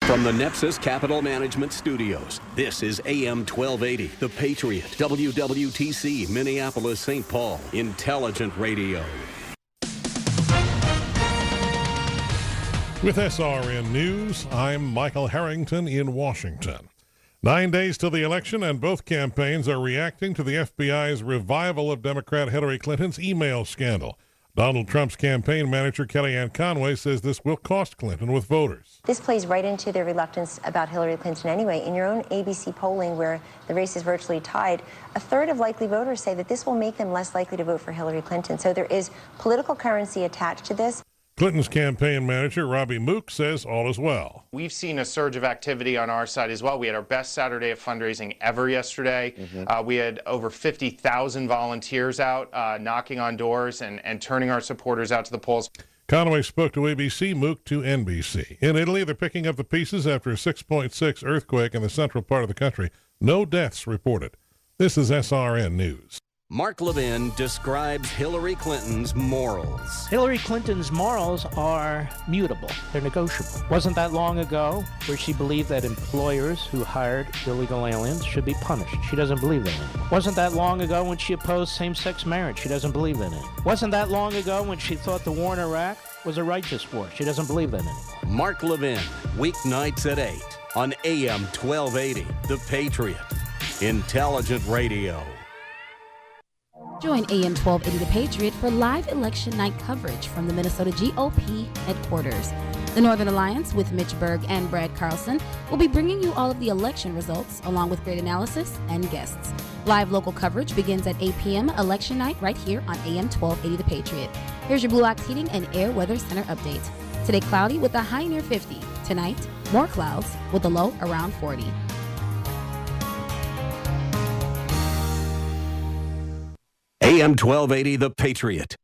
From the Nepsis Capital Management Studios, this is AM 1280, The Patriot, WWTC, Minneapolis, St. Paul, Intelligent Radio. With SRN News, I'm Michael Harrington in Washington. 9 days to the election, and both campaigns are reacting to the FBI's revival of Democrat Hillary Clinton's email scandal. Donald Trump's campaign manager, Kellyanne Conway, says this will cost Clinton with voters. This plays right into their reluctance about Hillary Clinton anyway. In your own ABC polling, where the race is virtually tied, a third of likely voters say that this will make them less likely to vote for Hillary Clinton. So there is political currency attached to this. Clinton's campaign manager, Robbie Mook, says all is well. We've seen a surge of activity on our side as well. We had our best Saturday of fundraising ever yesterday. We had over 50,000 volunteers out knocking on doors and turning our supporters out to the polls. Conway spoke to ABC, Mook to NBC. In Italy, they're picking up the pieces after a 6.6 earthquake in the central part of the country. No deaths reported. This is SRN News. Mark Levin describes Hillary Clinton's morals. Hillary Clinton's morals are mutable. They're negotiable. Wasn't that long ago where she believed that employers who hired illegal aliens should be punished. She doesn't believe that anymore. Wasn't that long ago when she opposed same-sex marriage. She doesn't believe that anymore. Wasn't that long ago when she thought the war in Iraq was a righteous war. She doesn't believe that anymore. Mark Levin, weeknights at 8 on AM 1280, The Patriot. Intelligent Radio. Join AM 1280 The Patriot for live election night coverage from the Minnesota GOP headquarters. The Northern Alliance with Mitch Berg and Brad Carlson will be bringing you all of the election results along with great analysis and guests. Live local coverage begins at 8 p.m. election night right here on AM 1280 The Patriot. Here's your Blue Ox Heating and Air Weather Center update. Today cloudy with a high near 50. Tonight, more clouds with a low around 40. AM 1280, The Patriot.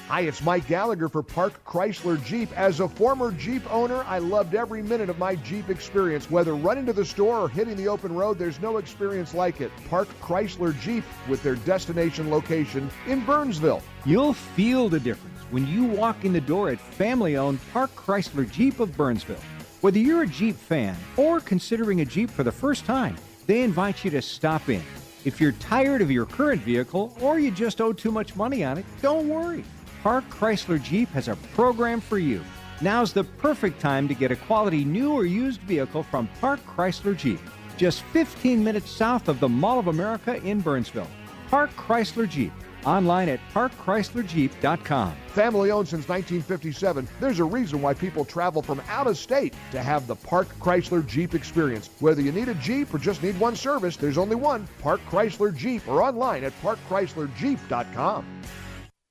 Hi, it's Mike Gallagher for Park Chrysler Jeep. As a former Jeep owner, I loved every minute of my Jeep experience. Whether running to the store or hitting the open road, there's no experience like it. Park Chrysler Jeep with their destination location in Burnsville. You'll feel the difference when you walk in the door at family-owned Park Chrysler Jeep of Burnsville. Whether you're a Jeep fan or considering a Jeep for the first time, they invite you to stop in. If you're tired of your current vehicle or you just owe too much money on it, don't worry. Park Chrysler Jeep has a program for you. Now's the perfect time to get a quality new or used vehicle from Park Chrysler Jeep. Just 15 minutes south of the Mall of America in Burnsville. Park Chrysler Jeep. Online at parkchryslerjeep.com. Family owned since 1957, there's a reason why people travel from out of state to have the Park Chrysler Jeep experience. Whether you need a Jeep or just need one service, there's only one, Park Chrysler Jeep, or online at parkchryslerjeep.com.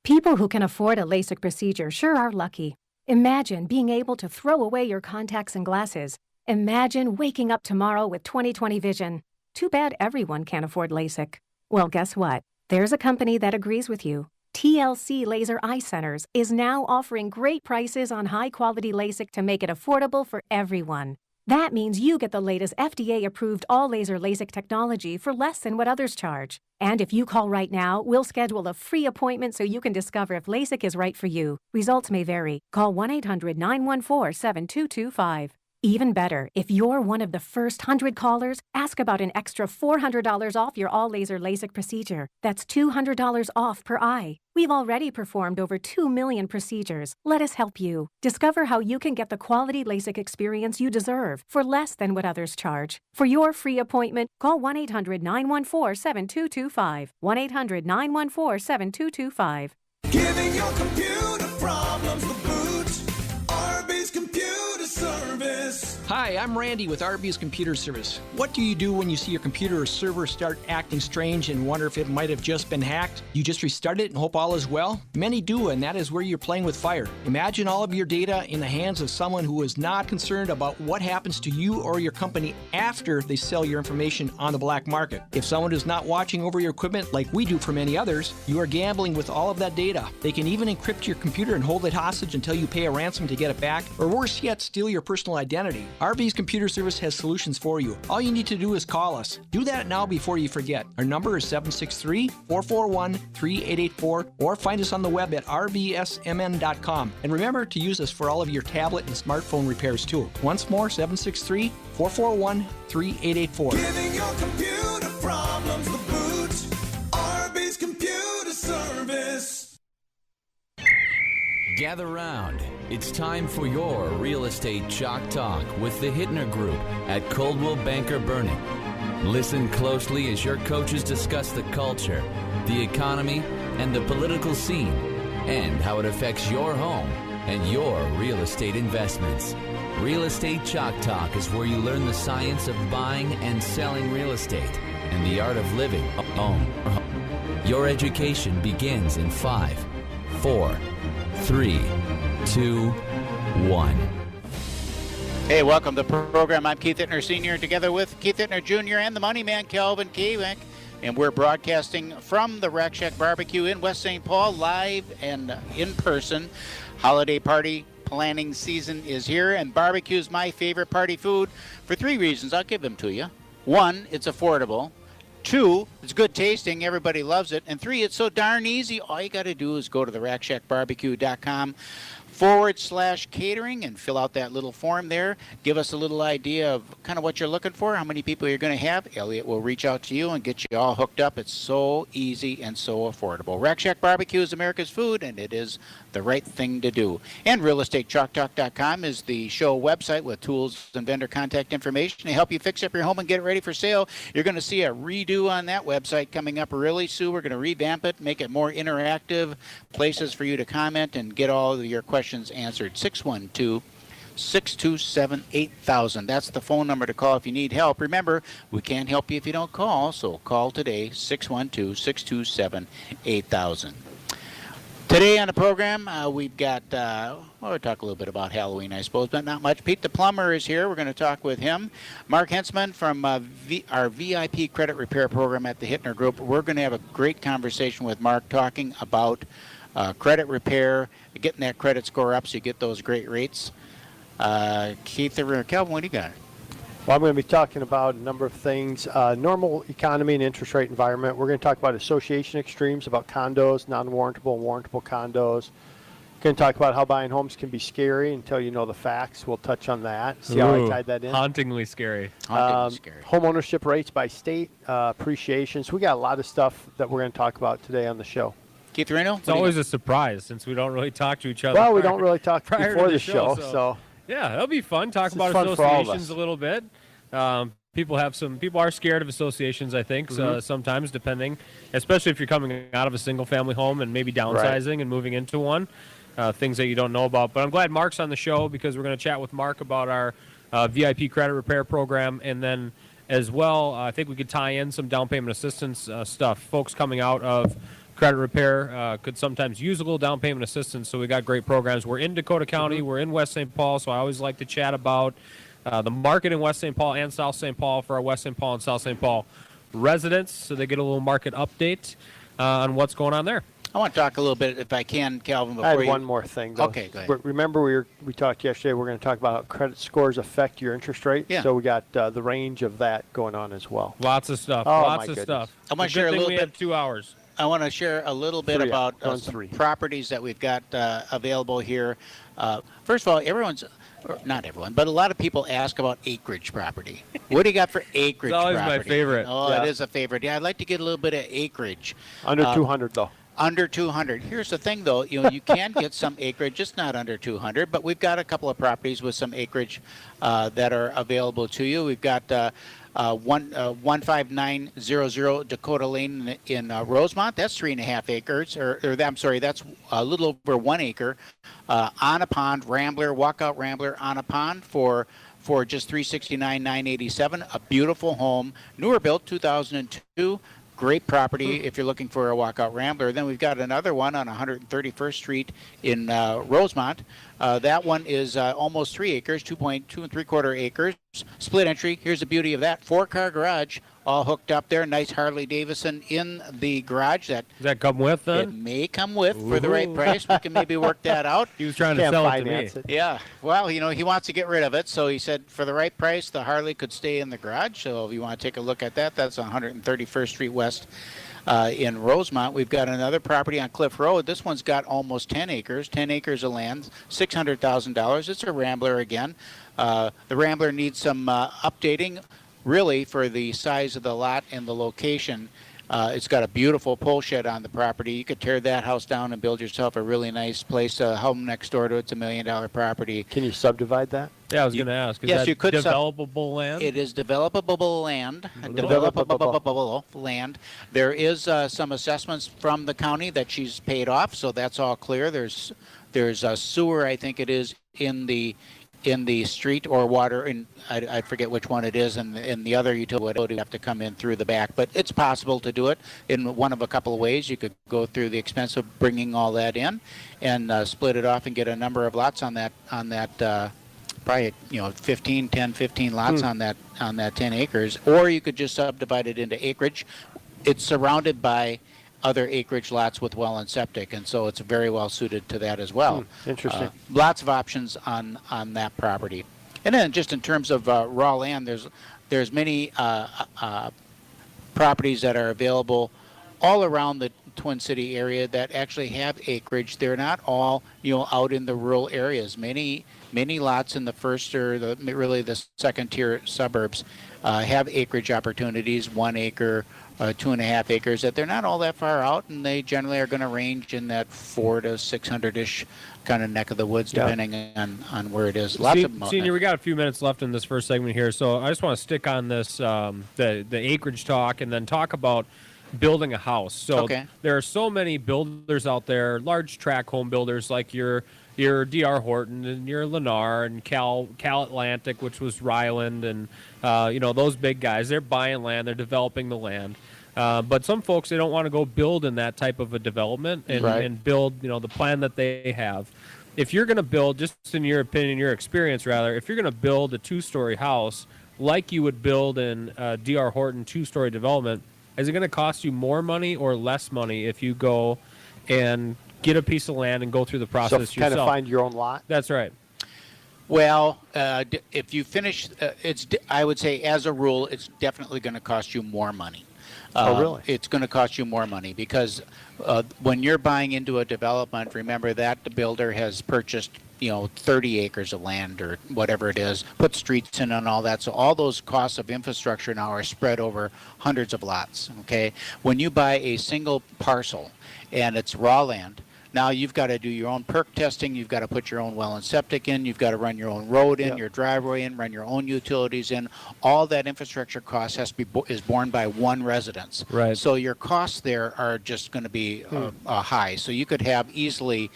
People who can afford a LASIK procedure sure are lucky. Imagine being able to throw away your contacts and glasses. Imagine waking up tomorrow with 20/20 vision. Too bad everyone can't afford LASIK. Well, guess what? There's a company that agrees with you. TLC Laser Eye Centers is now offering great prices on high-quality LASIK to make it affordable for everyone. That means you get the latest FDA-approved all-laser LASIK technology for less than what others charge. And if you call right now, we'll schedule a free appointment so you can discover if LASIK is right for you. Results may vary. Call 1-800-914-7225. Even better, if you're one of the first 100 callers, ask about an extra $400 off your all-laser LASIK procedure. That's $200 off per eye. We've already performed over 2 million procedures. Let us help you. Discover how you can get the quality LASIK experience you deserve for less than what others charge. For your free appointment, call 1-800-914-7225. 1-800-914-7225. Giving your computer problems the boot. Arby's Computer Service. Hi, I'm Randy with Arby's Computer Service. What do you do when you see your computer or server start acting strange and wonder if it might have just been hacked? You just restart it and hope all is well? Many do, and that is where you're playing with fire. Imagine all of your data in the hands of someone who is not concerned about what happens to you or your company after they sell your information on the black market. If someone is not watching over your equipment like we do for many others, you are gambling with all of that data. They can even encrypt your computer and hold it hostage until you pay a ransom to get it back, or worse yet, steal your personal identity. RV's Computer Service has solutions for you. All you need to do is call us. Do that now before you forget. Our number is 763-441-3884 or find us on the web at rvsmn.com. And remember to use us for all of your tablet and smartphone repairs too. Once more, 763-441-3884. Giving your computer problems the boot. Arby's Computer Service. Gather round. It's time for your Real Estate Chalk Talk with the Hittner Group at Coldwell Banker Burning. Listen closely as your coaches discuss the culture, the economy, and the political scene, and how it affects your home and your real estate investments. Real Estate Chalk Talk is where you learn the science of buying and selling real estate and the art of living alone. Your education begins in 5, 4, 3, 2, 1. Hey, welcome to the program. I'm Keith Hittner Sr. together with Keith Hittner Jr. and the money man, Kelvin Kaemingk. And we're broadcasting from the Rack Shack Barbecue in West St. Paul, live and in person. Holiday party planning season is here, and barbecue is my favorite party food for 3 reasons. I'll give them to you. 1, it's affordable. 2, it's good tasting. Everybody loves it. And 3, it's so darn easy. All you got to do is go to the rackshackbarbecue.com/catering and fill out that little form there. Give us a little idea of kind of what you're looking for, how many people you're going to have. Elliot will reach out to you and get you all hooked up. It's so easy and so affordable. Rack Shack Barbecue is America's food, and it is the right thing to do. And realestatechalktalk.com is the show website with tools and vendor contact information to help you fix up your home and get it ready for sale. You're going to see a redo on that website coming up really soon. We're going to revamp it, make it more interactive, places for you to comment and get all of your questions answered. 612-627-8000. That's the phone number to call if you need help. Remember, we can't help you if you don't call, so call today, 612-627-8000. Today on the program, we've got, we'll talk a little bit about Halloween, I suppose, but not much. Pete the Plumber is here. We're going to talk with him. Mark Hensman from our VIP credit repair program at the Hittner Group. We're going to have a great conversation with Mark talking about credit repair, getting that credit score up so you get those great rates. Keith or Kelvin, what do you got? Well, I'm going to be talking about a number of things. Normal economy and interest rate environment. We're going to talk about association extremes, about condos, non-warrantable and warrantable condos. We're going to talk about how buying homes can be scary until you know the facts. We'll touch on that. See how I tied that in? Hauntingly scary. Home ownership rates by state, appreciation. So we got a lot of stuff that we're going to talk about today on the show. Keith Reno? It's always a surprise since we don't really talk to each other. Well, we don't really talk before the show, so. Yeah, that'll be fun. Talk about associations a little bit. People are scared of associations, I think, sometimes, depending, especially if you're coming out of a single-family home and maybe downsizing and moving into one, things that you don't know about. But I'm glad Mark's on the show because we're going to chat with Mark about our VIP credit repair program, and then as well, I think we could tie in some down payment assistance stuff. Folks coming out of credit repair could sometimes use a little down payment assistance, so we got great programs. We're in Dakota County. We're in West St. Paul, so I always like to chat about the market in West St. Paul and South St. Paul for our West St. Paul and South St. Paul residents, so they get a little market update on what's going on there. I want to talk a little bit, if I can, Calvin, before I had one more thing, though. Okay, go ahead. Remember we talked yesterday, we're going to talk about how credit scores affect your interest rate. Yeah. So we got the range of that going on as well. Lots of stuff. Oh, Lots my of stuff. I want to share a little We bit. have 2 hours. I want to share a little bit about some properties that we've got available here. First of all, not everyone, but a lot of people ask about acreage property. What do you got for acreage It's always property? my favorite. Oh, Yeah. It is a favorite. Yeah, I'd like to get a little bit of acreage. Under 200, though. Under 200. Here's the thing, though. You can get some acreage, just not under 200. But we've got a couple of properties with some acreage that are available to you. We've got 15900 Dakota Lane in Rosemont. That's 3.5 acres. I'm sorry, that's a little over 1 acre. On a pond, Rambler, walkout Rambler on a pond for just $369,987. A beautiful home, newer built, 2002. Great property if you're looking for a walkout Rambler. Then we've got another one on 131st Street in Rosemont That one is almost 3 acres, 2.2 3/4 acres. Split entry. Here's the beauty of that. 4-car garage, all hooked up there. Nice Harley Davidson in the garage. Does that come with then? It may come with for the right price. We can maybe work that out. He was trying to sell it to me. Yeah. Well, he wants to get rid of it, so he said for the right price, the Harley could stay in the garage. So if you want to take a look at that, that's 131st Street West. In Rosemont, we've got another property on Cliff Road. This one's got almost 10 acres of land, $600,000. It's a Rambler again. The Rambler needs some updating, really, for the size of the lot and the location. It's got a beautiful pole shed on the property. You could tear that house down and build yourself a really nice place. Home next door to it's $1 million property. Can you subdivide that? Yeah, I was going to ask. Is yes, that you could. Developable land? It is developable land. Developable land. There is some assessments from the county that she's paid off, so that's all clear. There's a sewer, I think it is, in the street, or water, and I forget which one it is, and the other utility would have to come in through the back. But it's possible to do it in one of a couple of ways. You could go through the expense of bringing all that in and split it off and get a number of lots on that probably 15 lots on that 10 acres, or you could just subdivide it into acreage. It's surrounded by other acreage lots with well and septic, and so it's very well suited to that as well. Interesting. Lots of options on that property. And then just in terms of raw land, there's many properties that are available all around the Twin City area that actually have acreage. They're not all out in the rural areas. Many lots in the first or really the second tier suburbs have acreage opportunities, 1 acre, 2.5 acres, that they're not all that far out, and they generally are going to range in that 400 to 600-ish kind of neck of the woods, depending on where it is. Senior, we got a few minutes left in this first segment here, so I just want to stick on this, the acreage talk, and then talk about building a house. So there are so many builders out there, large tract home builders like your D.R. Horton and your Lennar and Cal Atlantic, which was Ryland, and those big guys. They're buying land, they're developing the land. But some folks, they don't want to go build in that type of a development and build the plan that they have. If you're going to build, just in your opinion, your experience rather, if you're going to build a 2-story house like you would build in D.R. Horton 2-story development, is it going to cost you more money or less money if you go and get a piece of land and go through the process yourself? Kind of find your own lot? That's right. Well, if you finish, I would say as a rule, it's definitely going to cost you more money. Oh, really? It's going to cost you more money because when you're buying into a development, remember that the builder has purchased 30 acres of land or whatever it is, put streets in and all that. So all those costs of infrastructure now are spread over hundreds of lots, okay? When you buy a single parcel and it's raw land, now you've got to do your own perk testing, you've got to put your own well and septic in, you've got to run your own road in, your driveway in, run your own utilities in. All that infrastructure cost has to be is borne by one residence. Right. So your costs there are just going to be high. So you could have easily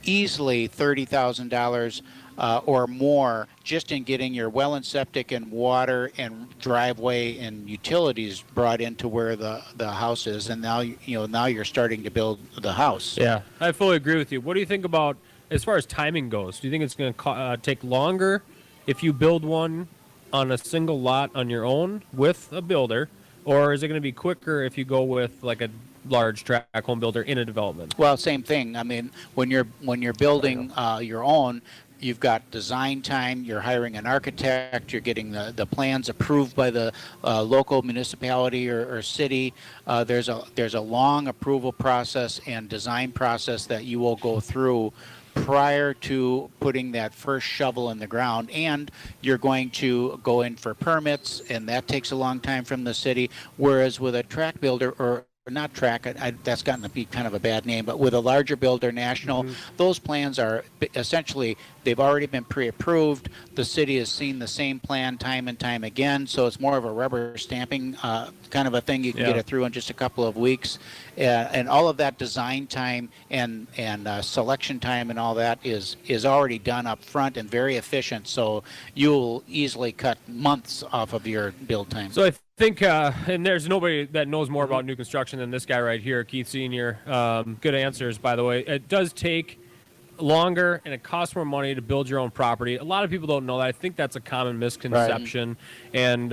$30,000 or more just in getting your well and septic and water and driveway and utilities brought into where the house is, and now you're starting to build the house. Yeah, I fully agree with you. What do you think about as far as timing goes? Do you think it's going to take longer if you build one on a single lot on your own with a builder, or is it going to be quicker if you go with like a large tract home builder in a development? Well, same thing. I mean, when you're building your own, you've got design time, you're hiring an architect, you're getting the plans approved by the local municipality or city. There's a long approval process and design process that you will go through prior to putting that first shovel in the ground, and you're going to go in for permits, and that takes a long time from the city, whereas with a tract builder or not track, that's gotten to be kind of a bad name, but with a larger builder, national, those plans are essentially, they've already been pre-approved. The city has seen the same plan time and time again, so it's more of a rubber stamping kind of a thing. You can get it through in just a couple of weeks. And all of that design time and selection time and all that is already done up front and very efficient, so you'll easily cut months off of your build time. So I think, and there's nobody that knows more about new construction than this guy right here, Keith Sr. Good answers, by the way. It does take longer and it costs more money to build your own property. A lot of people don't know that. I think that's a common misconception. Right. And,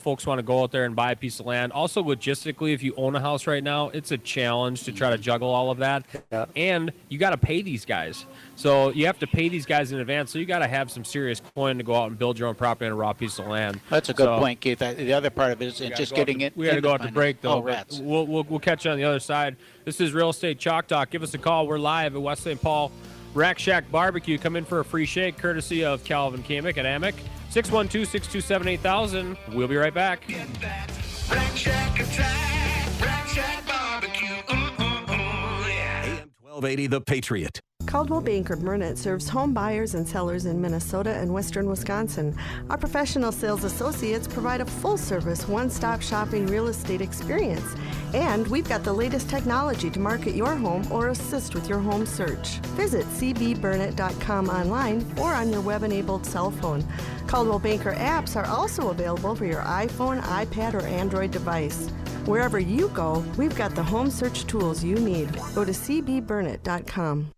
folks want to go out there and buy a piece of land. Also, logistically, if you own a house right now, it's a challenge to try to juggle all of that. Yeah. And you got to pay these guys. So you have to pay these guys in advance. So you got to have some serious coin to go out and build your own property on a raw piece of land. That's a good point, Keith. The other part of it is just getting it. We got to go out to break, though. Oh, rats. We'll catch you on the other side. This is Real Estate Chalk Talk. Give us a call. We're live at West St. Paul Rack Shack Barbecue. Come in for a free shake, courtesy of Kelvin Kaemingk at Amick. 612-627-8000. We'll be right back. Get that Rack Shack attack, Rack Shack Barbecue. AM 1280, The Patriot. Coldwell Banker Burnett serves home buyers and sellers in Minnesota and western Wisconsin. Our professional sales associates provide a full-service, one-stop shopping real estate experience. And we've got the latest technology to market your home or assist with your home search. Visit cbburnett.com online or on your web-enabled cell phone. Coldwell Banker apps are also available for your iPhone, iPad, or Android device. Wherever you go, we've got the home search tools you need. Go to cbburnett.com.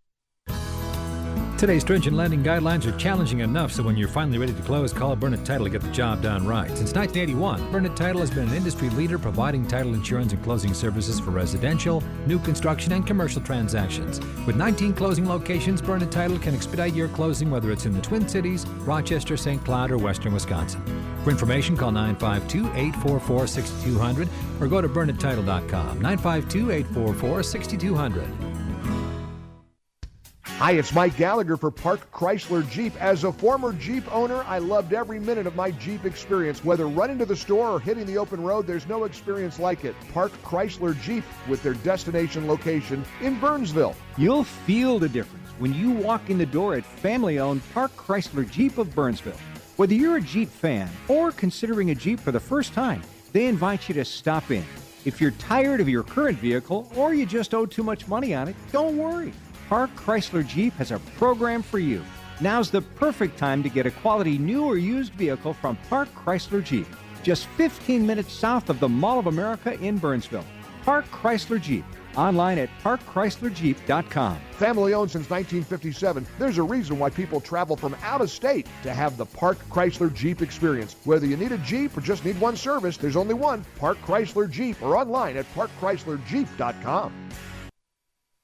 Today's stringent lending guidelines are challenging enough, so when you're finally ready to close, call Burnett Title to get the job done right. Since 1981, Burnett Title has been an industry leader providing title insurance and closing services for residential, new construction, and commercial transactions. With 19 closing locations, Burnett Title can expedite your closing whether it's in the Twin Cities, Rochester, St. Cloud, or western Wisconsin. For information, call 952-844-6200 or go to burnetttitle.com. 952-844-6200. Hi, it's Mike Gallagher for Park Chrysler Jeep. As a former Jeep owner, I loved every minute of my Jeep experience. Whether running to the store or hitting the open road, there's no experience like it. Park Chrysler Jeep with their destination location in Burnsville. You'll feel the difference when you walk in the door at family-owned Park Chrysler Jeep of Burnsville. Whether you're a Jeep fan or considering a Jeep for the first time, they invite you to stop in. If you're tired of your current vehicle or you just owe too much money on it, don't worry. Park Chrysler Jeep has a program for you. Now's the perfect time to get a quality new or used vehicle from Park Chrysler Jeep. Just 15 minutes south of the Mall of America in Burnsville. Park Chrysler Jeep. Online at parkchryslerjeep.com. Family owned since 1957, there's a reason why people travel from out of state to have the Park Chrysler Jeep experience. Whether you need a Jeep or just need one service, there's only one, Park Chrysler Jeep, or online at parkchryslerjeep.com.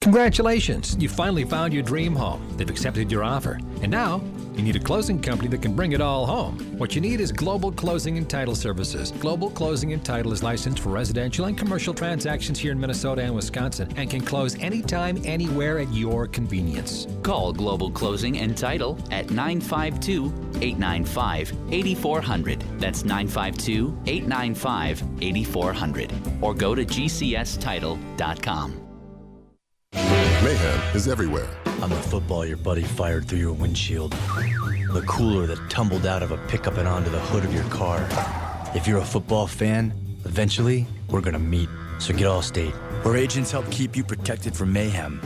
Congratulations! You finally found your dream home. They've accepted your offer. And now, you need a closing company that can bring it all home. What you need is Global Closing and Title Services. Global Closing and Title is licensed for residential and commercial transactions here in Minnesota and Wisconsin and can close anytime, anywhere at your convenience. Call Global Closing and Title at 952-895-8400. That's 952-895-8400. Or go to gcstitle.com. Mayhem is everywhere. I'm the football your buddy fired through your windshield. The cooler that tumbled out of a pickup and onto the hood of your car. If you're a football fan, eventually we're gonna meet. So get Allstate, where agents help keep you protected from mayhem.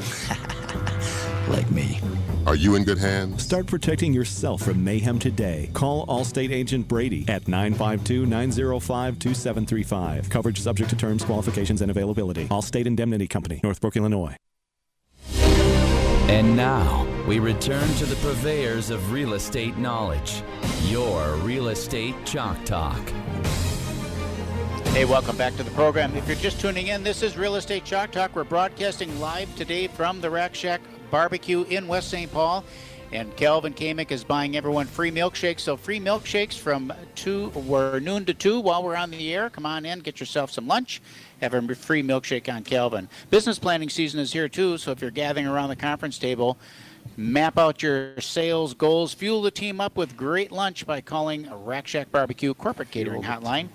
Like me. Are you in good hands? Start protecting yourself from mayhem today. Call Allstate Agent Brady at 952-905-2735. Coverage subject to terms, qualifications, and availability. Allstate Indemnity Company, Northbrook, Illinois. And now, we return to the purveyors of real estate knowledge. Your Real Estate Chalk Talk. Hey, welcome back to the program. If you're just tuning in, this is Real Estate Chalk Talk. We're broadcasting live today from the Rack Shack Barbecue in West St. Paul. And Kelvin Kaemingk is buying everyone free milkshakes. So free milkshakes from noon to 2 while we're on the air. Come on in, get yourself some lunch. Have a free milkshake on Kelvin. Business planning season is here too, so if you're gathering around the conference table, map out your sales goals, fuel the team up with great lunch by calling Rack Shack Barbecue Corporate Catering Hotline,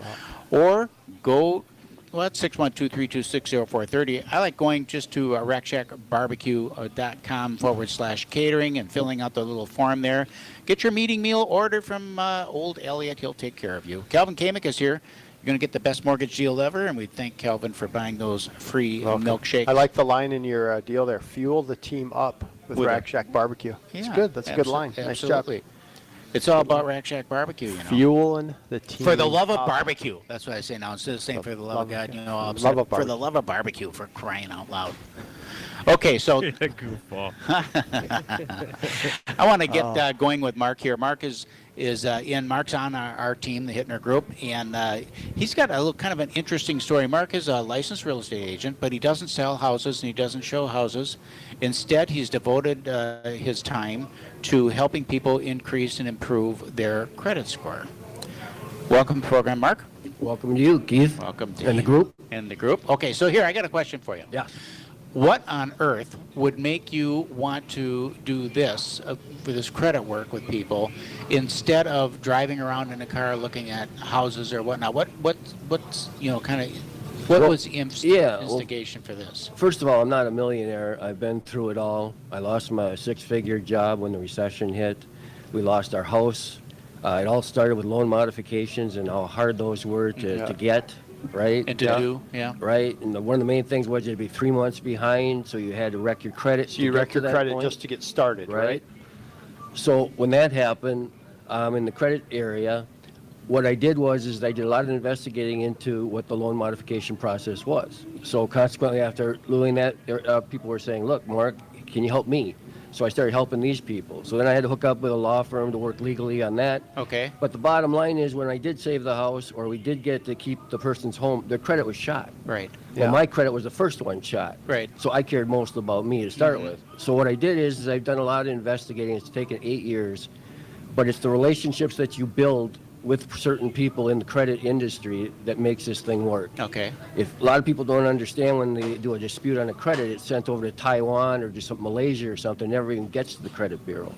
or go, well, that's 612-326-0430. I like going just to rackshackbarbecue.com/catering and filling out the little form there. Get your meeting meal order from old Elliot. He'll take care of you. Kelvin Kaemingk is here. You're going to get the best mortgage deal ever, and we thank Kelvin for buying those free milkshakes. I like the line in your deal there. Fuel the team up with Rack Shack Barbecue. It's good. That's a good line. Absolutely. Nice job. It's all about Rack Shack Barbecue, you know. Fueling the team. For the love of barbecue. That's what I say now. Instead of saying for the love of God, you know, for the love of barbecue, for crying out loud. Okay, so goofball. I want to get going with Mark here. Mark is Mark's on our team, the Hittner Group, and he's got a little kind of an interesting story. Mark is a licensed real estate agent, but he doesn't sell houses and he doesn't show houses. Instead, he's devoted his time to helping people increase and improve their credit score. Welcome to the program, Mark. Welcome to you, Keith. Welcome to and the group. And the group. Okay, so here I got a question for you. Yeah. What on earth would make you want to do this for this credit work with people instead of driving around in a car looking at houses or whatnot? What was the instigation for this? First of all, I'm not a millionaire. I've been through it all. I lost my six-figure job when the recession hit. We lost our house. It all started with loan modifications and how hard those were to get. Right? And to do, yeah. Right? And one of the main things was you'd be 3 months behind, so you had to wreck your credit. So you wreck your credit just to get started, right? So when that happened, in the credit area, what I did is I did a lot of investigating into what the loan modification process was. So consequently, after doing that, people were saying, look, Mark, can you help me? So I started helping these people. So then I had to hook up with a law firm to work legally on that. Okay. But the bottom line is when I did save the house or we did get to keep the person's home, their credit was shot. Right. Well, my credit was the first one shot. Right. So I cared most about me to start with. So what I did is I've done a lot of investigating. It's taken 8 years. But it's the relationships that you build with certain people in the credit industry that makes this thing work. Okay. If a lot of people don't understand when they do a dispute on a credit, it's sent over to Taiwan or just Malaysia or something, never even gets to the credit bureau.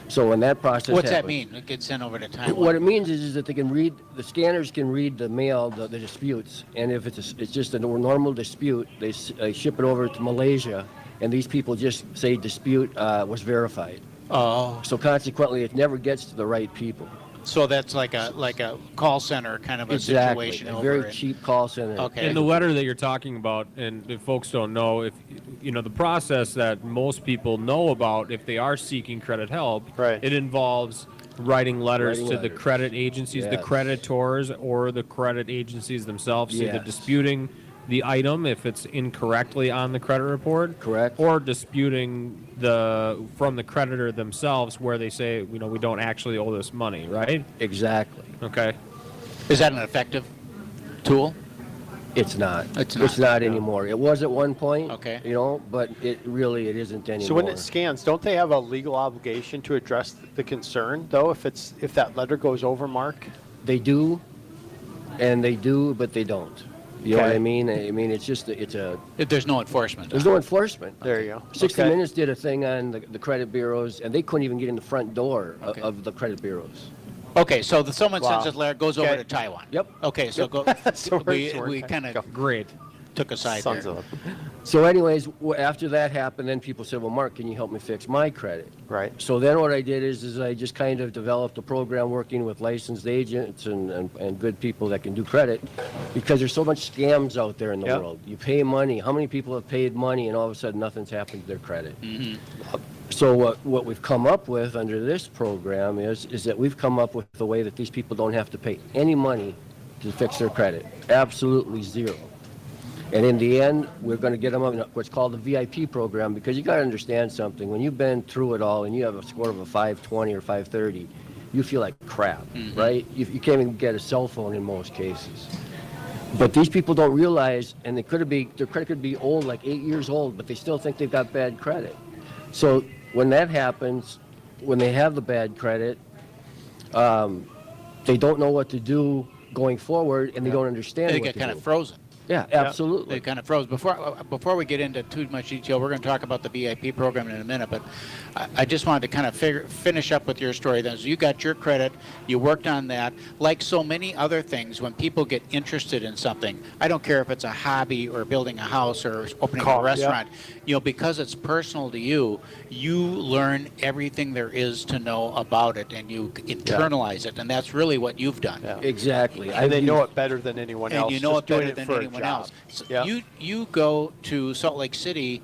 So when that process What's happens, that mean? It gets sent over to Taiwan? What it means is that they can read, the scanners can read the mail, the disputes, and if it's just a normal dispute, they ship it over to Malaysia, and these people just say dispute was verified. Oh. So consequently, it never gets to the right people. So that's like a call center kind of a situation. A very cheap call center. Okay. In the letter that you're talking about, and if folks don't know, if the process that most people know about, if they are seeking credit help, it involves writing letters to the credit agencies, the creditors, or the credit agencies themselves, either disputing the item if it's incorrectly on the credit report, correct, or disputing from the creditor themselves where they say, we don't actually owe this money, right? Exactly. Okay. Is that an effective tool? It's not. It's not anymore. It was at one point. Okay. But it isn't anymore. So when it scans, don't they have a legal obligation to address the concern, though, if that letter goes over, Mark? They do, but they don't. You know what I mean? I mean, it's just, there's no enforcement. There's no enforcement. There you go. 60 Minutes did a thing on the credit bureaus, and they couldn't even get in the front door of the credit bureaux. Okay, so someone sends a letter, goes over to Taiwan. Yep. Okay, so we kind of great took a side there. So anyways, after that happened, then people said, well, Mark, can you help me fix my credit? Right. So then what I did is I just kind of developed a program working with licensed agents and good people that can do credit, because there's so much scams out there in the world. You pay money. How many people have paid money and all of a sudden nothing's happened to their credit? So what we've come up with under this program is that we've come up with a way that these people don't have to pay any money to fix their credit. Absolutely zero. And in the end, we're going to get them on what's called the VIP program, because you got to understand something. When you've been through it all and you have a score of a 520 or 530, you feel like crap, right? You can't even get a cell phone in most cases. But these people don't realize, and their credit could be old, like 8 years old, but they still think they've got bad credit. So when that happens, when they have the bad credit, they don't know what to do going forward, and they don't understand They what get to kind do. of frozen. Yeah, absolutely. They kind of froze. Before we get into too much detail, we're going to talk about the VIP program in a minute, but I just wanted to kind of finish up with your story then. So you got your credit, you worked on that. Like so many other things, when people get interested in something, I don't care if it's a hobby or building a house or opening a restaurant, because it's personal to you, you learn everything there is to know about it, and you internalize it, and that's really what you've done. Yeah. Exactly. And they know it better than anyone else. And you know it better than anyone anyone else. So you go to Salt Lake City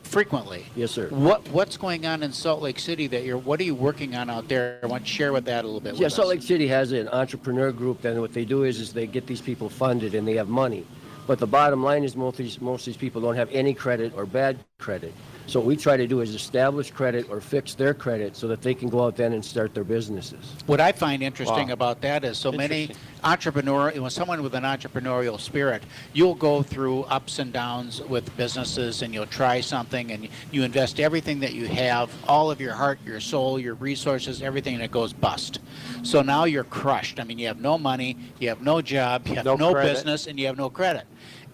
frequently. Yes, sir. What's going on in Salt Lake City what are you working on out there? I want to share with that a little bit. Yeah, Salt Lake City has an entrepreneur group. Then what they do is they get these people funded, and they have money. But the bottom line is most of these people don't have any credit or bad credit. So what we try to do is establish credit or fix their credit so that they can go out then and start their businesses. What I find interesting about that is so many someone with an entrepreneurial spirit, you'll go through ups and downs with businesses and you'll try something and you invest everything that you have, all of your heart, your soul, your resources, everything, and it goes bust. So now you're crushed. I mean, you have no money, you have no job, you have no business, and you have no credit.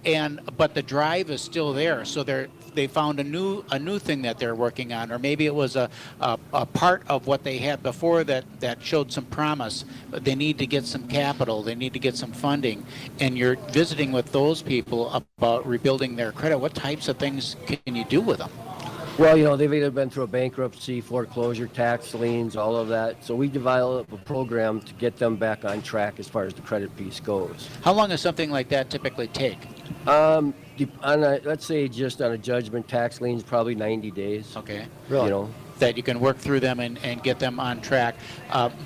But the drive is still there. So they found a new thing that they're working on, or maybe it was a part of what they had before that showed some promise. But they need to get some capital, they need to get some funding, and you're visiting with those people about rebuilding their credit. What types of things can you do with them? Well, they've either been through a bankruptcy, foreclosure, tax liens, all of that. So we develop a program to get them back on track as far as the credit piece goes. How long does something like that typically take? Let's say just on a judgment, tax liens, probably 90 days. Okay. Really? That you can work through them and get them on track.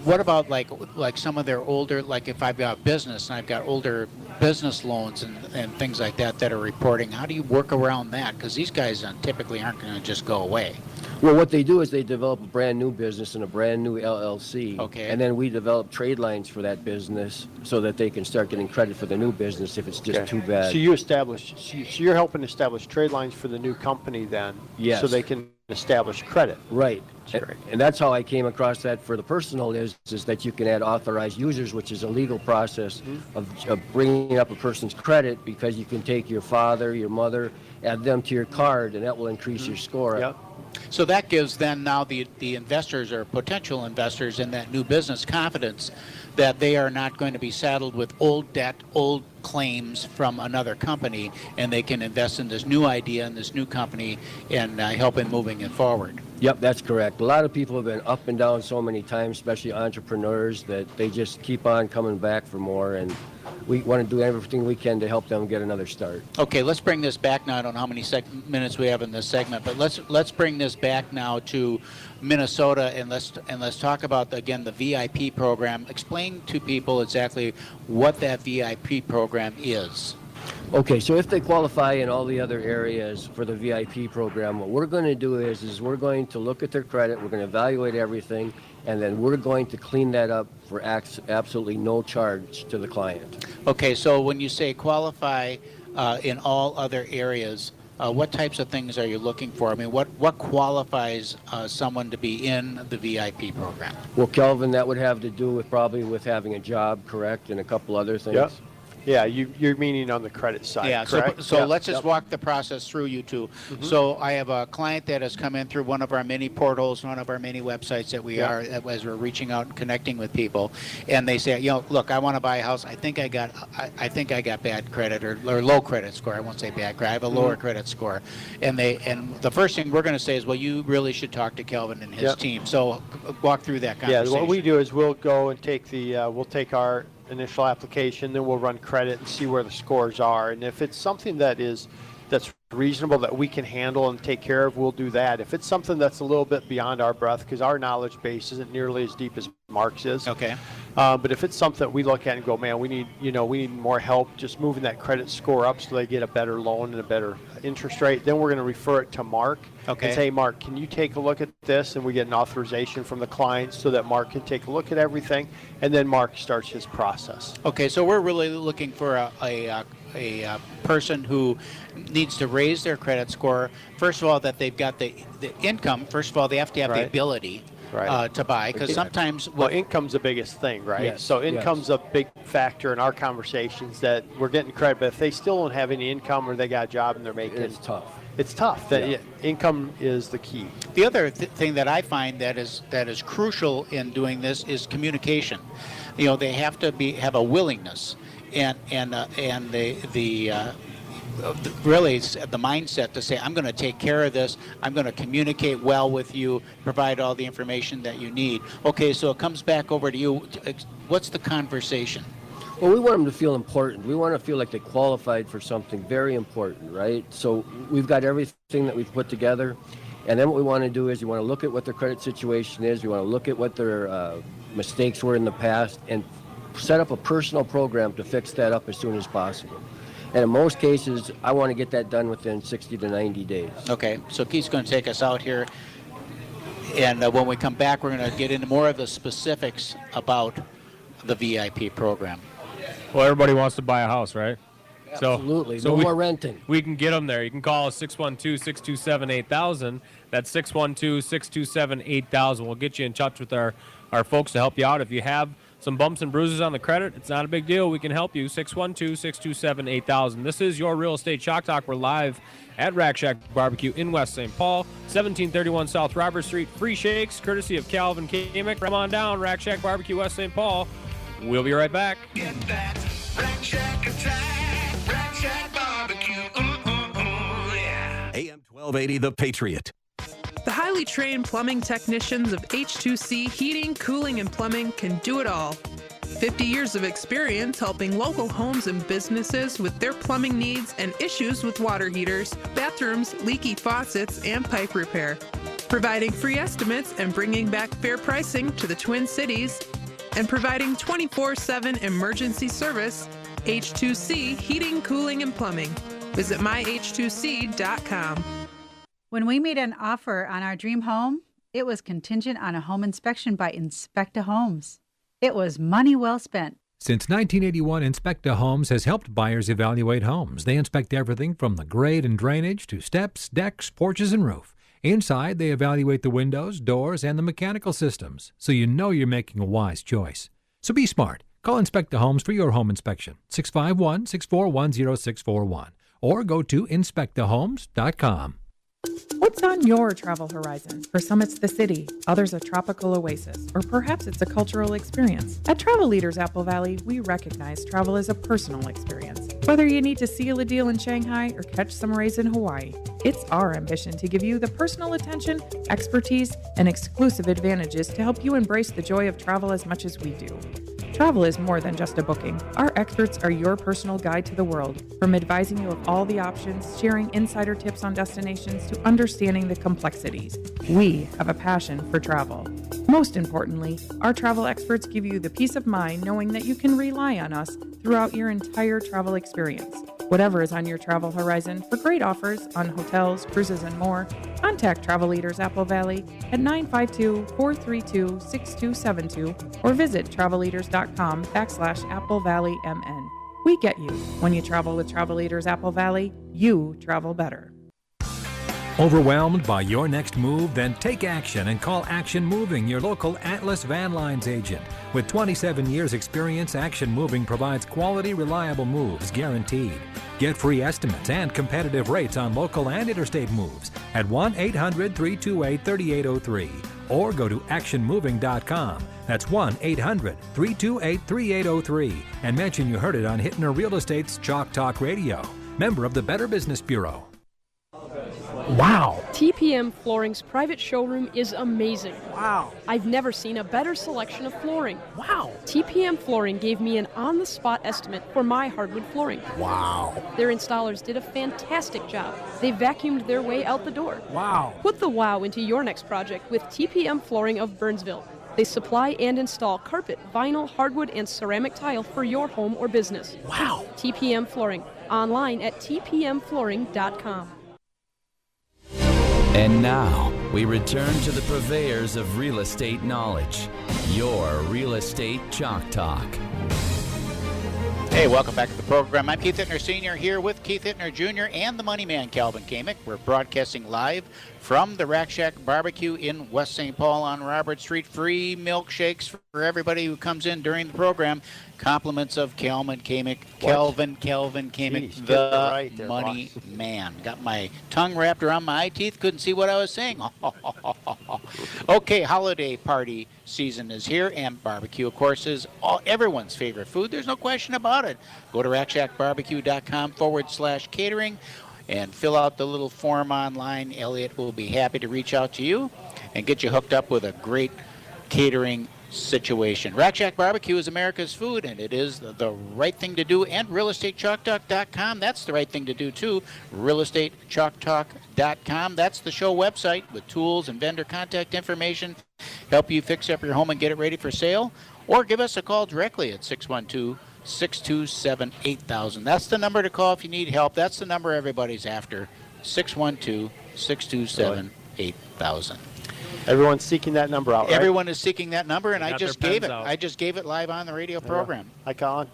What about like some of their older, like if I've got business and I've got older business loans and things like that are reporting, how do you work around that? Because these guys typically aren't going to just go away. Well, what they do is they develop a brand new business and a brand new LLC. Okay. And then we develop trade lines for that business so that they can start getting credit for the new business if it's just too bad. So you're helping establish trade lines for the new company then? Yes. So they can establish credit. Right. And that's how I came across that for the personal is that you can add authorized users, which is a legal process of bringing up a person's credit, because you can take your father, your mother, add them to your card, and that will increase your score. Yep. So that gives then now the investors or potential investors in that new business confidence that they are not going to be saddled with old debt, old claims from another company, and they can invest in this new idea and this new company and help in moving it forward. Yep, that's correct. A lot of people have been up and down so many times, especially entrepreneurs, that they just keep on coming back for more, and we want to do everything we can to help them get another start. Okay, let's bring this back now. I don't know how many minutes we have in this segment, but let's bring this back now to Minnesota, and let's talk about again the VIP program. Explain to people exactly what that VIP program is. Okay, so if they qualify in all the other areas for the VIP program, what we're going to do is we're going to look at their credit, we're going to evaluate everything, and then we're going to clean that up for absolutely no charge to the client. Okay, so when you say qualify in all other areas, what types of things are you looking for? I mean, what qualifies someone to be in the VIP program? Well, Kelvin, that would have to do with probably with having a job, correct, and a couple other things. Yep. Yeah, you're meaning on the credit side, yeah, correct? So let's just walk the process through, you two. Mm-hmm. So I have a client that has come in through one of our many portals, one of our many websites that we are, as we're reaching out and connecting with people, and they say, look, I want to buy a house. I think I got bad credit or low credit score. I won't say bad credit. I have a lower credit score, and the first thing we're going to say is, well, you really should talk to Kelvin and his team. So walk through that conversation. Yeah, what we do is we'll go and take we'll take our initial application, then we'll run credit and see where the scores are, and if it's something that's reasonable that we can handle and take care of, we'll do that. If it's something that's a little bit beyond our breadth, because our knowledge base isn't nearly as deep as Mark's is. Okay. But if it's something that we look at and go, man, we need more help just moving that credit score up so they get a better loan and a better interest rate, then we're going to refer it to Mark. Okay. And say, Mark, can you take a look at this? And we get an authorization from the client so that Mark can take a look at everything, and then Mark starts his process. Okay, so we're really looking for a person who needs to raise their credit score. First of all, that they've got the income. First of all, they have to have the ability to buy, because sometimes income's the biggest thing, right? Yes, so income's a big factor in our conversations, that we're getting credit, but if they still don't have any income or they got a job and they're making it's tough. It's tough. Income is the key. The other thing that I find that is crucial in doing this is communication. They have to have a willingness and really the mindset to say, I'm going to take care of this, I'm going to communicate well with you, provide all the information that you need. Okay, so it comes back over to you. What's the conversation? Well, we want them to feel important. We want to feel like they qualified for something very important, right? So we've got everything that we've put together, and then what we want to do is you want to look at what their credit situation is, you want to look at what their mistakes were in the past, and set up a personal program to fix that up as soon as possible. And in most cases, I want to get that done within 60 to 90 days. Okay, so Keith's going to take us out here. And when we come back, we're going to get into more of the specifics about the VIP program. Well, everybody wants to buy a house, right? Absolutely. No more renting. We can get them there. You can call us 612-627-8000. That's 612-627-8000. We'll get you in touch with our folks to help you out. If you have some bumps and bruises on the credit, it's not a big deal. We can help you. 612-627-8000. This is your Real Estate Chalk Talk. We're live at Rack Shack Barbecue in West St. Paul, 1731 South Robert Street. Free shakes, courtesy of Kelvin Kaemingk. Come on down, Rack Shack Barbecue, West St. Paul. We'll be right back. Get that Rack Shack attack, Rack Shack Barbecue. Yeah. AM 1280, The Patriot. The highly trained plumbing technicians of H2C Heating, Cooling, and Plumbing can do it all. 50 years of experience helping local homes and businesses with their plumbing needs and issues with water heaters, bathrooms, leaky faucets, and pipe repair. Providing free estimates and bringing back fair pricing to the Twin Cities. And providing 24/7 emergency service, H2C Heating, Cooling, and Plumbing. Visit myh2c.com. When we made an offer on our dream home, it was contingent on a home inspection by Inspecta Homes. It was money well spent. Since 1981, Inspecta Homes has helped buyers evaluate homes. They inspect everything from the grade and drainage to steps, decks, porches, and roof. Inside, they evaluate the windows, doors, and the mechanical systems, so you know you're making a wise choice. So be smart. Call Inspecta Homes for your home inspection, 651-641-0641, or go to inspectahomes.com. What's on your travel horizon? For some, it's the city, others a tropical oasis, or perhaps it's a cultural experience. At Travel Leaders Apple Valley, we recognize travel as a personal experience. Whether you need to seal a deal in Shanghai or catch some rays in Hawaii, it's our ambition to give you the personal attention, expertise, and exclusive advantages to help you embrace the joy of travel as much as we do. Travel is more than just a booking. Our experts are your personal guide to the world, from advising you of all the options, sharing insider tips on destinations, to understanding the complexities. We have a passion for travel. Most importantly, our travel experts give you the peace of mind knowing that you can rely on us throughout your entire travel experience. Whatever is on your travel horizon, for great offers on hotels, cruises, and more, contact Travel Leaders Apple Valley at 952-432-6272 or visit travelleaders.com/Apple Valley MN. We get you. When you travel with Travel Leaders Apple Valley, you travel better. Overwhelmed by your next move? Then take action and call Action Moving, your local Atlas Van Lines agent. With 27 years experience, Action Moving provides quality, reliable moves guaranteed. Get free estimates and competitive rates on local and interstate moves at 1-800-328-3803 or go to actionmoving.com. That's 1-800-328-3803 and mention you heard it on Hittner Real Estate's Chalk Talk Radio. Member of the Better Business Bureau. Wow. TPM Flooring's private showroom is amazing. Wow. I've never seen a better selection of flooring. Wow. TPM Flooring gave me an on-the-spot estimate for my hardwood flooring. Wow. Their installers did a fantastic job. They vacuumed their way out the door. Wow. Put the wow into your next project with TPM Flooring of Burnsville. They supply and install carpet, vinyl, hardwood, and ceramic tile for your home or business. Wow. TPM Flooring. Online at tpmflooring.com. And now, we return to the purveyors of real estate knowledge, your Real Estate Chalk Talk. Hey, welcome back to the program. I'm Keith Hittner Sr. here with Keith Hittner Jr. and the money man, Kelvin Kaemingk. We're broadcasting live from the Rack Shack Barbecue in West St. Paul on Robert Street. Free milkshakes for everybody who comes in during the program. Compliments of Kelvin Kaemingk. Kelvin Kaemingk, Jeez, the right there, money man. Got my tongue wrapped around my eye teeth. Couldn't see what I was saying. Okay, holiday party season is here, and barbecue, of course, is everyone's favorite food. There's no question about it. Go to rackshackbarbecue.com/catering and fill out the little form online. Elliot will be happy to reach out to you and get you hooked up with a great catering situation. Rack Shack Barbecue is America's food, and it is the right thing to do. And realestatechalktalk.com, that's the right thing to do too. realestatechalktalk.com, that's the show website with tools and vendor contact information. Help you fix up your home and get it ready for sale. Or give us a call directly at 612-627-8000. That's the number to call if you need help. That's the number everybody's after, 612-627-8000. Everyone's seeking that number out, right? Everyone is seeking that number, and They I got just their gave pens it. out. I just gave it live on the radio program. Hi, Colin.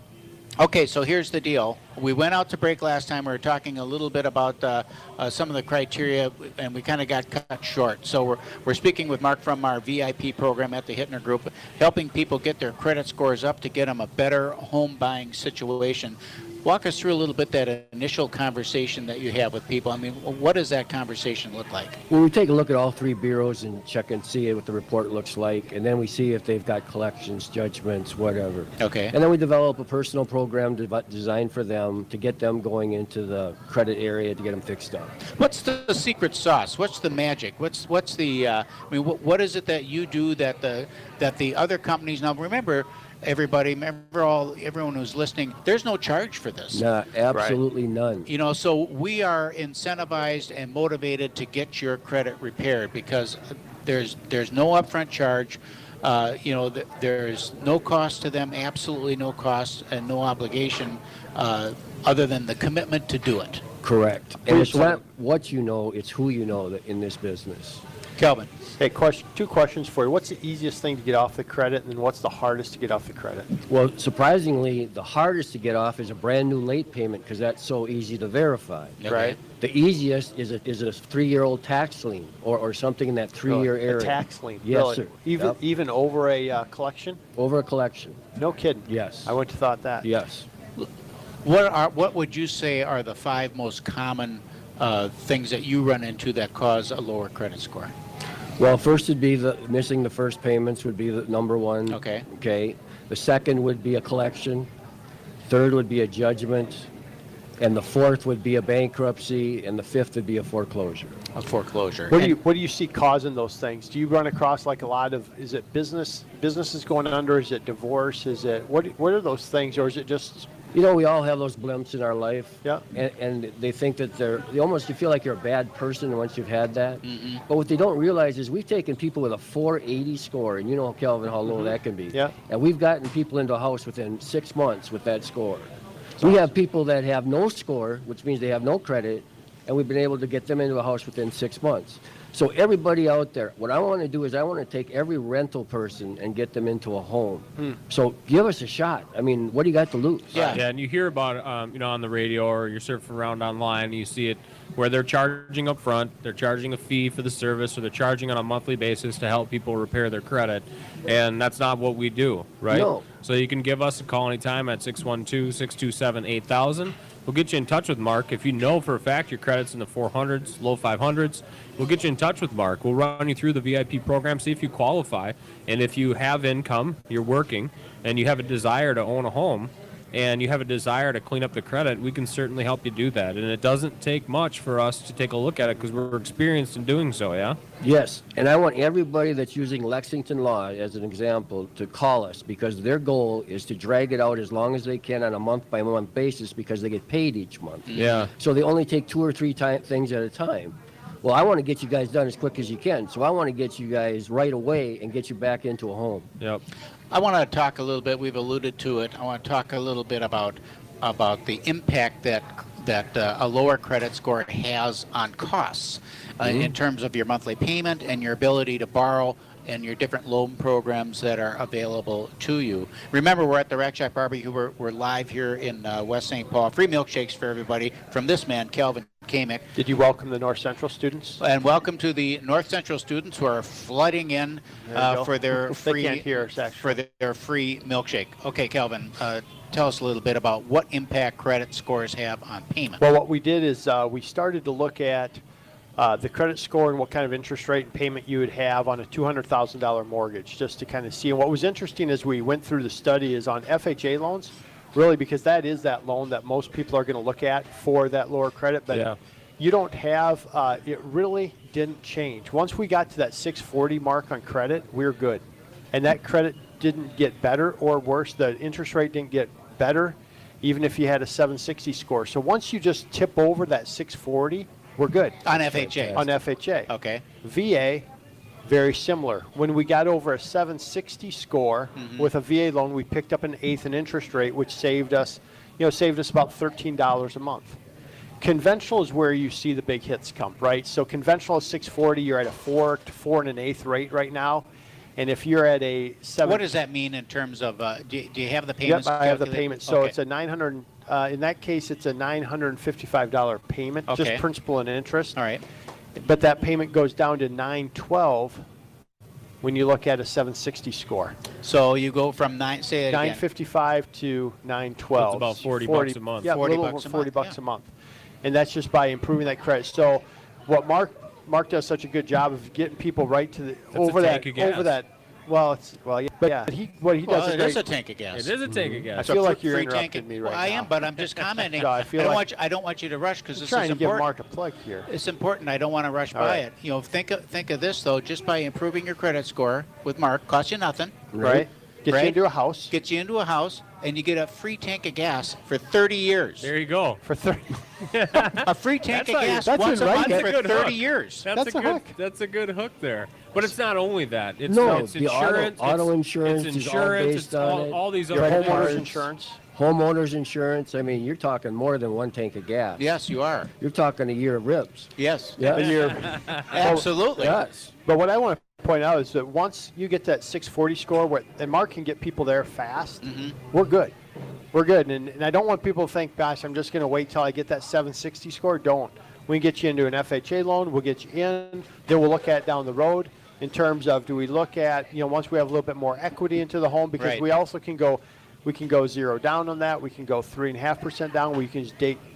Okay, so here's the deal. We went out to break last time. We were talking a little bit about some of the criteria, and we kind of got cut short. So we're speaking with Mark from our VIP program at the Hittner Group, helping people get their credit scores up to get them a better home buying situation. Walk us through a little bit that initial conversation that you have with people. I mean, what does that conversation look like? Well, we take a look at all three bureaus and check and see what the report looks like, and then we see if they've got collections, judgments, whatever. Okay. And then we develop a personal program designed for them to get them going into the credit area to get them fixed up. What's the secret sauce? What's the magic? What's the? I mean, what is it that you do that the other companies now? Remember, everyone who's listening, there's no charge for this. No, absolutely none. You know, so we are incentivized and motivated to get your credit repaired because there's no upfront charge. There's no cost to them, absolutely no cost and no obligation other than the commitment to do it. Correct. And it's not what you know, it's who you know in this business. Kelvin. Hey, two questions for you. What's the easiest thing to get off the credit, and then what's the hardest to get off the credit? Well, surprisingly, the hardest to get off is a brand new late payment because that's so easy to verify. Okay. Right. The easiest is a 3-year-old tax lien or something in that 3-year area. A tax lien? Yes, really? sir. Even over a collection? Over a collection. No kidding? Yes. I wouldn't have thought that. Yes. What would you say are the 5 most common things that you run into that cause a lower credit score? Well, first would be missing the first payments would be the number one. Okay. Okay. The second would be a collection. Third would be a judgment. And the fourth would be a bankruptcy. And the fifth would be a foreclosure. A foreclosure. What do you see causing those things? Do you run across like a lot of, is it businesses going under? Is it divorce? Is it, what are those things? Or is it just... You know, we all have those blimps in our life. Yeah. And they think that you feel like you're a bad person once you've had that. Mm-hmm. But what they don't realize is we've taken people with a 480 score, and you know, Kelvin, how low that can be. Yeah. And we've gotten people into a house within 6 months with that score. We have people that have no score, which means they have no credit, and we've been able to get them into a house within 6 months. So everybody out there, what I want to do is I want to take every rental person and get them into a home. So give us a shot. I mean, what do you got to lose? Yeah, and you hear about it, on the radio or you're surfing around online and you see it where they're charging up front, they're charging a fee for the service, or they're charging on a monthly basis to help people repair their credit. And that's not what we do, right? No. So you can give us a call anytime at 612-627-8000. We'll get you in touch with Mark. If you know for a fact your credit's in the 400s, low 500s, we'll get you in touch with Mark. We'll run you through the VIP program, see if you qualify. And if you have income, you're working, and you have a desire to own a home, and you have a desire to clean up the credit, we can certainly help you do that. And it doesn't take much for us to take a look at it because we're experienced in doing so, yeah? Yes, and I want everybody that's using Lexington law as an example to call us because their goal is to drag it out as long as they can on a month-by-month basis because they get paid each month. Yeah. So they only take 2 or 3 things at a time. Well, I want to get you guys done as quick as you can, so I want to get you guys right away and get you back into a home. Yep. I want to talk a little bit, we've alluded to it, I want to talk a little bit about the impact that a lower credit score has on costs in terms of your monthly payment and your ability to borrow and your different loan programs that are available to you. Remember, we're at the Rack Shack Barbecue. We're live here in West St. Paul. Free milkshakes for everybody from this man, Kelvin Kaemingk. Did you welcome the North Central students? And welcome to the North Central students who are flooding in for their free they can't hear us, actually. for their free milkshake. Okay, Kelvin, tell us a little bit about what impact credit scores have on payment. Well, what we did is we started to look at the credit score and what kind of interest rate and payment you would have on a $200,000 mortgage, just to kind of see. And what was interesting as we went through the study is on FHA loans, really, because that is that loan that most people are going to look at for that lower credit. But you don't have, it really didn't change. Once we got to that 640 mark on credit, we're good. And that credit didn't get better or worse. The interest rate didn't get better, even if you had a 760 score. So once you just tip over that 640, we're good. On FHA? On FHA. Okay. VA, very similar. When we got over a 760 score with a VA loan, we picked up an eighth in interest rate, which saved us about $13 a month. Conventional is where you see the big hits come, right? So conventional is 640. You're at a 4 to 4 1/8 rate right now. And if you're at a 7... What does that mean in terms of, do you have the payments? Yep, I have the payment. So it's a 900, in that case, it's a $955 payment, just principal and interest. All right. But that payment goes down to $912 when you look at a 760 score. So you go from $955 to $912. That's about 40 bucks a month. Yeah, 40 bucks a month. And that's just by improving that credit. So what Mark does such a good job of getting people right to the over that. Well, what he does it is a tank of gas. It is a tank of gas. I feel like you're interrupting me right now. I am, but I'm just commenting. No, I don't want you to rush because this is important. Trying to give Mark a plug here. It's important. I don't want to rush by it. You know, think of this though. Just by improving your credit score with Mark, costs you nothing. Right. Gets you into a house. Gets you into a house, and you get a free tank of gas for 30 years. There you go. For 30. A free tank of gas once a month for 30 years. That's a good hook there. But it's not only that. It's the insurance. Auto insurance it's is all based it's on it. all these Your other homeowner's insurance. Homeowner's insurance. I mean, you're talking more than one tank of gas. Yes, you are. You're talking a year of ribs. Yes. Yeah. Absolutely. Yes. But what I want to point out is that once you get that 640 score, and Mark can get people there fast, we're good. We're good. And I don't want people to think, gosh, I'm just going to wait till I get that 760 score. Don't. We can get you into an FHA loan. We'll get you in. Then we'll look at down the road in terms of, do we look at, once we have a little bit more equity into the home, because we also can go, we can go zero down on that. We can go 3.5% down. We can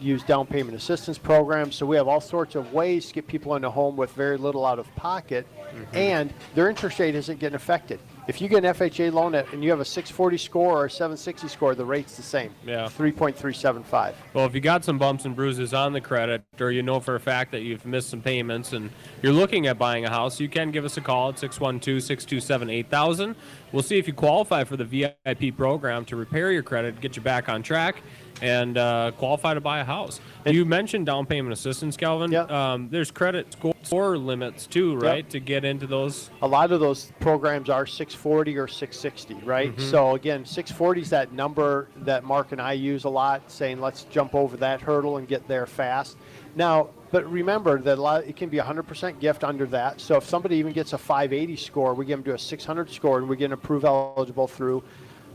use down payment assistance programs. So we have all sorts of ways to get people in a home with very little out of pocket, and their interest rate isn't getting affected. If you get an FHA loan and you have a 640 score or a 760 score, the rate's the same. Yeah. 3.375. Well, if you got some bumps and bruises on the credit, or you know for a fact that you've missed some payments and you're looking at buying a house, you can give us a call at 612-627-8000. We'll see if you qualify for the VIP program to repair your credit, get you back on track, and qualify to buy a house. You mentioned down payment assistance, Kelvin. Yep. There's credit score limits too, right, to get into those? A lot of those programs are 640 or 660, right? So again, 640 is that number that Mark and I use a lot, saying let's jump over that hurdle and get there fast. Now, but remember that it can be 100% gift under that. So if somebody even gets a 580 score, we get them to a 600 score, and we get them approved eligible through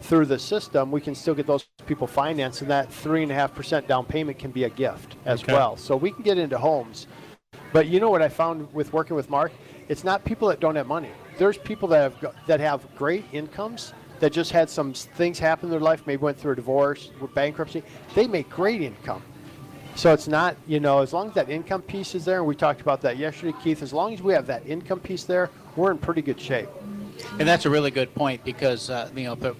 the system, we can still get those people financed, and that 3.5% down payment can be a gift as well. So we can get into homes. But you know what I found with working with Mark? It's not people that don't have money. There's people that have great incomes that just had some things happen in their life, maybe went through a divorce, bankruptcy. They make great income. So it's not, as long as that income piece is there, and we talked about that yesterday, Keith, as long as we have that income piece there, we're in pretty good shape. And that's a really good point, because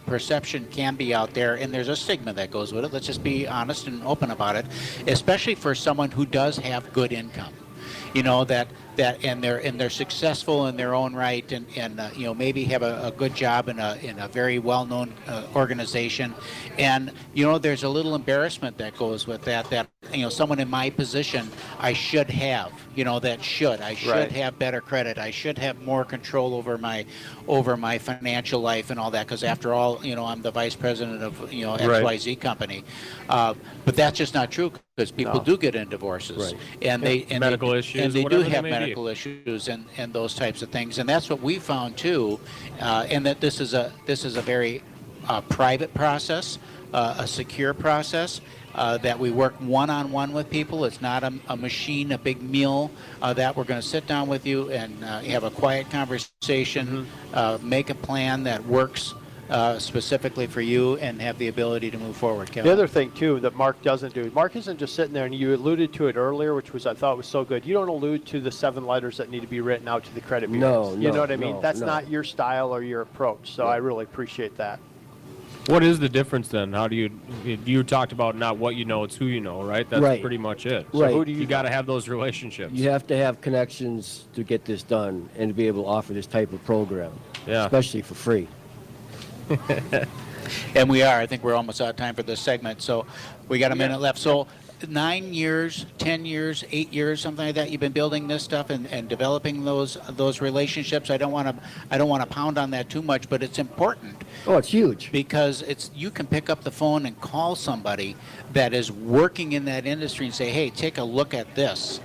perception can be out there, and there's a stigma that goes with it. Let's just be honest and open about it, especially for someone who does have good income. And they're successful in their own right, and maybe have a good job in a very well-known organization, and there's a little embarrassment that goes with that someone in my position I should have I should have better credit, I should have more control over my financial life and all that, because after all I'm the vice president of XYZ company, but that's just not true, because people do get in divorces, and medical issues, and they do have medical issues and those types of things, and that's what we found too, and that this is a very private process, a secure process, that we work one-on-one with people. It's not a machine, a big meal, that we're going to sit down with you and have a quiet conversation, make a plan that works specifically for you, and have the ability to move forward. Kevin? The other thing, too, that Mark doesn't do, Mark isn't just sitting there, and you alluded to it earlier, which I thought was so good. You don't allude to the 7 letters that need to be written out to the credit bureaus. You know what I mean? That's not your style or your approach, so I really appreciate that. What is the difference then? How do you talked about not what you know, it's who you know, right? That's pretty much it. So who do you got to have those relationships. You have to have connections to get this done and to be able to offer this type of program, especially for free. And we are. I think we're almost out of time for this segment, so we got a minute left. So 9 years, 10 years, 8 years, something like that. You've been building this stuff and developing those relationships. I don't want to pound on that too much, but it's important. Oh, it's huge because you can pick up the phone and call somebody that is working in that industry and say, "Hey, take a look at this,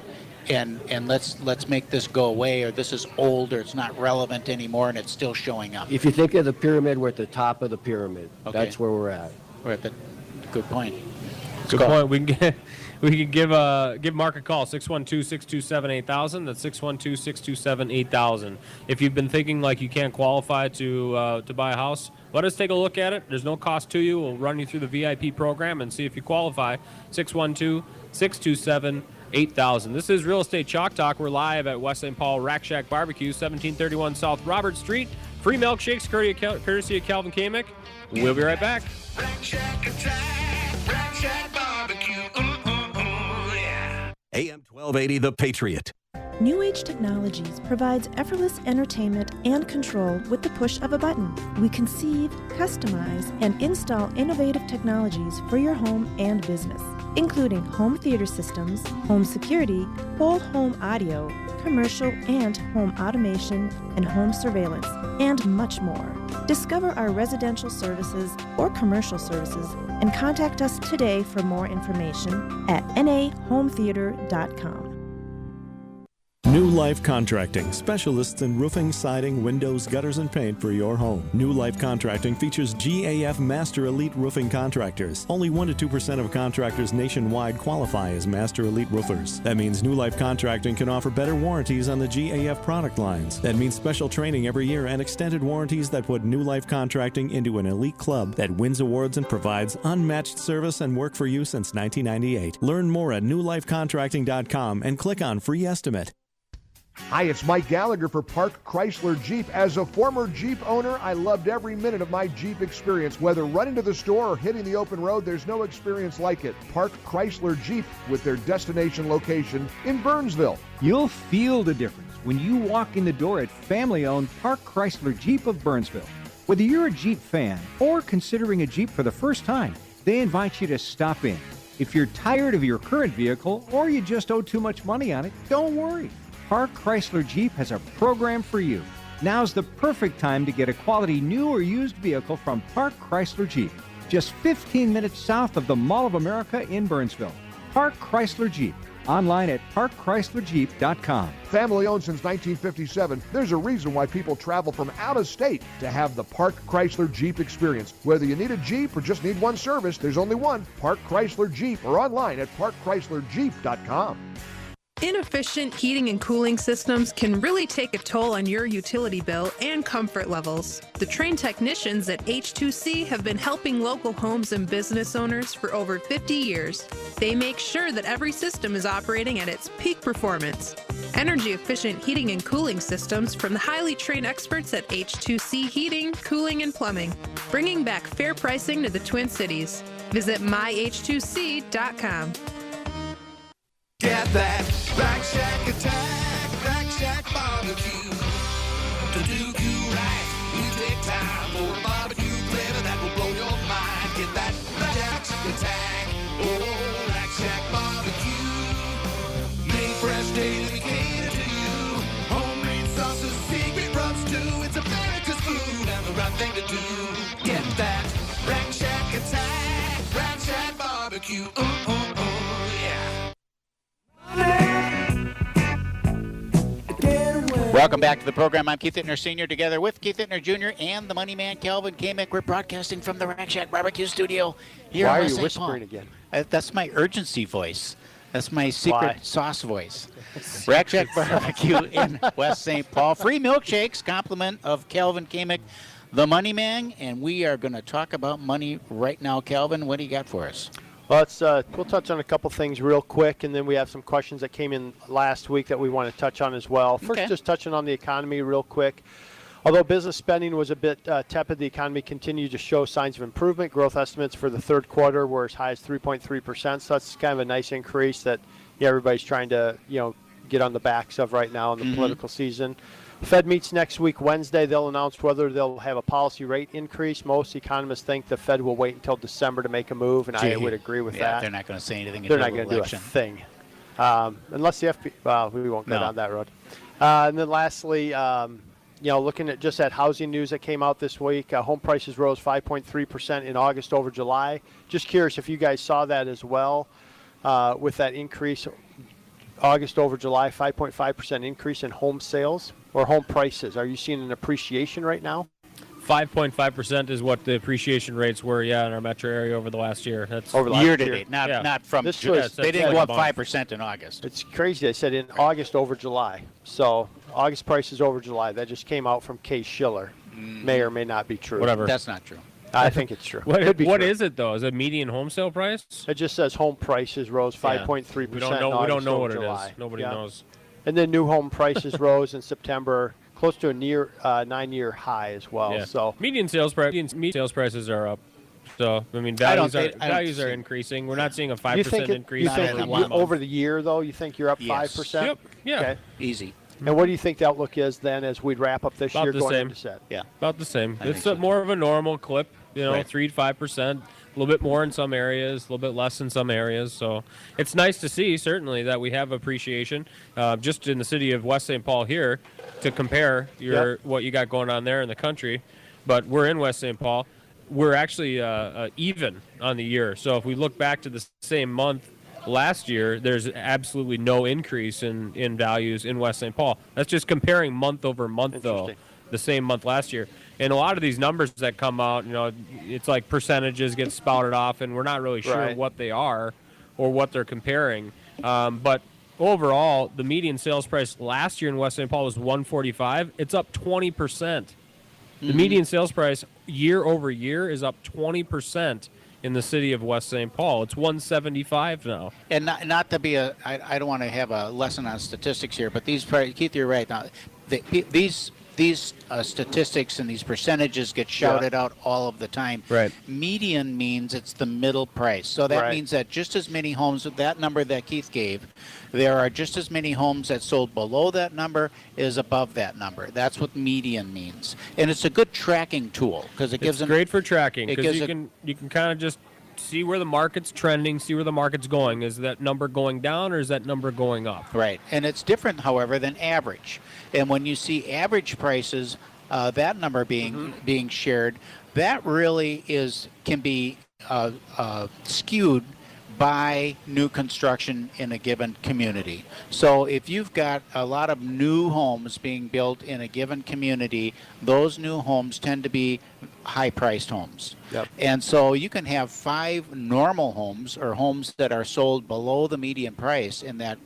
and let's make this go away, or this is old, or it's not relevant anymore, and it's still showing up." If you think of the pyramid, we're at the top of the pyramid. Okay. That's where we're at. We're at the good point. Good point. We can give Mark a call, 612-627-8000. That's 612-627-8000. If you've been thinking like you can't qualify to buy a house, let us take a look at it. There's no cost to you. We'll run you through the VIP program and see if you qualify. 612-627-8000. This is Real Estate Chalk Talk. We're live at West St. Paul Rack Shack Barbecue, 1731 South Robert Street. Free milkshakes courtesy of Kelvin Kaemingk. We'll be right back. Rack Shack attack, Rack Shack barbecue. Yeah. AM 1280, The Patriot. New Age Technologies provides effortless entertainment and control with the push of a button. We conceive, customize, and install innovative technologies for your home and business, including home theater systems, home security, whole home audio, commercial and home automation, and home surveillance, and much more. Discover our residential services or commercial services and contact us today for more information at nahometheater.com. New Life Contracting, specialists in roofing, siding, windows, gutters, and paint for your home. New Life Contracting features GAF Master Elite Roofing Contractors. Only 1% to 2% of contractors nationwide qualify as Master Elite Roofers. That means New Life Contracting can offer better warranties on the GAF product lines. That means special training every year and extended warranties that put New Life Contracting into an elite club that wins awards and provides unmatched service and work for you since 1998. Learn more at newlifecontracting.com and click on Free Estimate. Hi, it's Mike Gallagher for Park Chrysler Jeep. As a former Jeep owner, I loved every minute of my Jeep experience. Whether running to the store or hitting the open road, there's no experience like it. Park Chrysler Jeep with their destination location in Burnsville. You'll feel the difference when you walk in the door at family-owned Park Chrysler Jeep of Burnsville. Whether you're a Jeep fan or considering a Jeep for the first time, they invite you to stop in. If you're tired of your current vehicle or you just owe too much money on it, don't worry. Park Chrysler Jeep has a program for you. Now's the perfect time to get a quality new or used vehicle from Park Chrysler Jeep. Just 15 minutes south of the Mall of America in Burnsville. Park Chrysler Jeep. Online at parkchryslerjeep.com. Family owned since 1957, there's a reason why people travel from out of state to have the Park Chrysler Jeep experience. Whether you need a Jeep or just need one service, there's only one, Park Chrysler Jeep, or online at parkchryslerjeep.com. Inefficient heating and cooling systems can really take a toll on your utility bill and comfort levels. The trained technicians at H2C have been helping local homes and business owners for over 50 years. They make sure that every system is operating at its peak performance. Energy-efficient heating and cooling systems from the highly trained experts at H2C Heating, Cooling, and Plumbing, bringing back fair pricing to the Twin Cities. Visit myh2c.com. Get that Rack Shack attack, Rack Shack barbecue. To do you right, we take time for a barbecue flavor that will blow your mind. Get that Rack Shack attack, oh, Rack Shack barbecue. Made fresh daily, we cater to you. Homemade sauces, secret rubs too. It's America's food and the right thing to do. Get that Rack Shack attack, Rack Shack barbecue. Yeah. Welcome back to the program. I'm Keith Ittner Sr. together with Keith Ittner Jr. and the money man, Kelvin Kaemingk. We're broadcasting from the Rack Shack Barbecue Studio here Why in are West you St. Paul. whispering again? That's my urgency voice. That's my secret Why? sauce voice. Rack Shack Barbecue in West St. Paul. Free milkshakes, compliment of Kelvin Kaemingk, the money man. And we are going to talk about money right now. Kelvin, what do you got for us? Well, we'll touch on a couple things real quick, and then we have some questions that came in last week that we want to touch on as well. First, just touching on the economy real quick. Although business spending was a bit tepid, the economy continued to show signs of improvement. Growth estimates for the third quarter were as high as 3.3%, so that's kind of a nice increase that everybody's trying to get on the backs of right now in the political season. Fed meets next week, Wednesday. They'll announce whether they'll have a policy rate increase. Most economists think the Fed will wait until December to make a move, and I would agree with that. They're not going to say anything They're until not going the to do a election. thing. Unless the well, we won't go down that road. And then lastly, looking at just at housing news that came out this week, home prices rose 5.3% in August over July. Just curious if you guys saw that as well, with that increase, August over July, 5.5% increase in home sales or home prices. Are you seeing an appreciation right now? 5.5% is what the appreciation rates were, in our metro area over the last year. That's over the last year to date, not from. This they didn't go up 5% in August. It's crazy. They said in August over July. So August prices over July. That just came out from Case Shiller. May or may not be true. Whatever. That's not true. I think it's true. What is it though? Is it median home sale price? It just says home prices rose 5.3%. We don't know. We don't know what it is. Nobody knows. And then new home prices rose in September, close to a near 9-year high as well. Yeah. So median sales prices are up. So I mean, values are increasing. We're not seeing a 5% increase. You think over the year though? You think you're up 5%? Yep. Yeah. Okay. Easy. And what do you think the outlook is then as we wrap up this year going into set? Yeah. About the same. It's more of a normal clip. 3 to 5%, a little bit more in some areas, a little bit less in some areas. So it's nice to see, certainly, that we have appreciation just in the city of West St. Paul here to compare what you got going on there in the country. But we're in West St. Paul. We're actually even on the year. So if we look back to the same month last year, there's absolutely no increase in values in West St. Paul. That's just comparing month over month, though, the same month last year. And a lot of these numbers that come out, it's like percentages get spouted off, and we're not really sure what they are or what they're comparing. But overall, the median sales price last year in West St. Paul was $145. It's up 20%. The median sales price year over year is up 20% in the city of West St. Paul. It's $175 now. And not to be I don't want to have a lesson on statistics here, but Keith, you're right. Now, these statistics and these percentages get shouted out all of the time. Right. Median means it's the middle price. So that means that just as many homes, that number that Keith gave, there are just as many homes that sold below that number as above that number. That's what median means. And it's a good tracking tool because it gives them. It's great for tracking because you can kind of just see where the market's trending, see where the market's going. Is that number going down or is that number going up? Right. And it's different, however, than average. And when you see average prices, that number being shared, that really can be skewed by new construction in a given community. So if you've got a lot of new homes being built in a given community, those new homes tend to be high-priced homes. Yep. And so you can have 5 normal homes or homes that are sold below the median price in that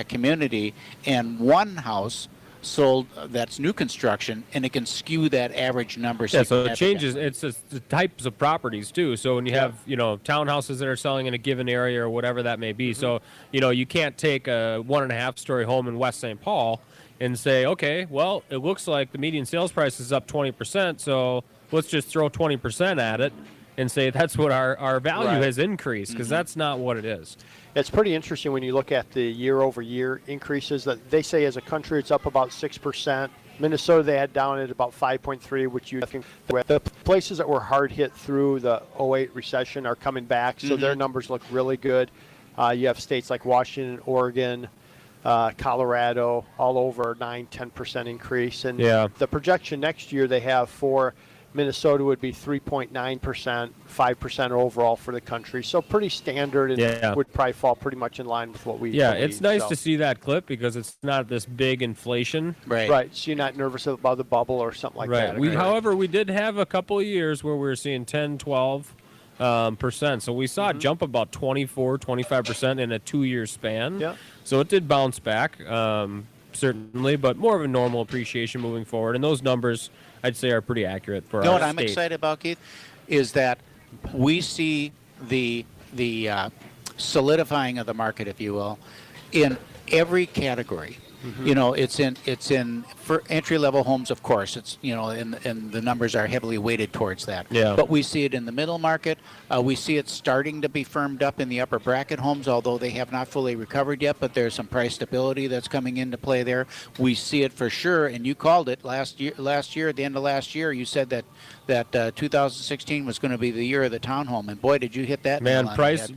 community, and one house sold that's new construction, and it can skew that average number. Yeah, so it changes. It's the types of properties too. So when you have townhouses that are selling in a given area or whatever that may be, so you can't take a 1.5-story home in West St. Paul and say, okay, well, it looks like the median sales price is up 20%, so let's just throw 20% at it and say that's what our value has increased, because that's not what it is. It's pretty interesting when you look at the year-over-year increases that they say as a country it's up about 6%. Minnesota they had down at about 5.3, which you think the places that were hard hit through the 2008 recession are coming back, so their numbers look really good. You have states like Washington, Oregon, Colorado, all over 9-10% increase. And the projection next year they have for Minnesota would be 3.9%, 5% overall for the country. So pretty standard and would probably fall pretty much in line with what we believe. It's nice to see that clip because it's not this big inflation. Right. So you're not nervous about the bubble or something like that. However, we did have a couple of years where we were seeing 10, 12%. So we saw it jump about 24, 25% in a 2-year span. Yeah. So it did bounce back, certainly, but more of a normal appreciation moving forward. And those numbers, I'd say, are pretty accurate for our state. What I'm excited about, Keith, is that we see the solidifying of the market, if you will, in every category. You know, it's in for entry-level homes, of course. It's, you know, and the numbers are heavily weighted towards that. Yeah. But we see it in the middle market. We see it starting to be firmed up in the upper bracket homes, although they have not fully recovered yet, but there's some price stability that's coming into play there. We see it for sure, and you called it last year, at the end of last year, you said that 2016 was going to be the year of the townhome, and boy, did you hit that. Man,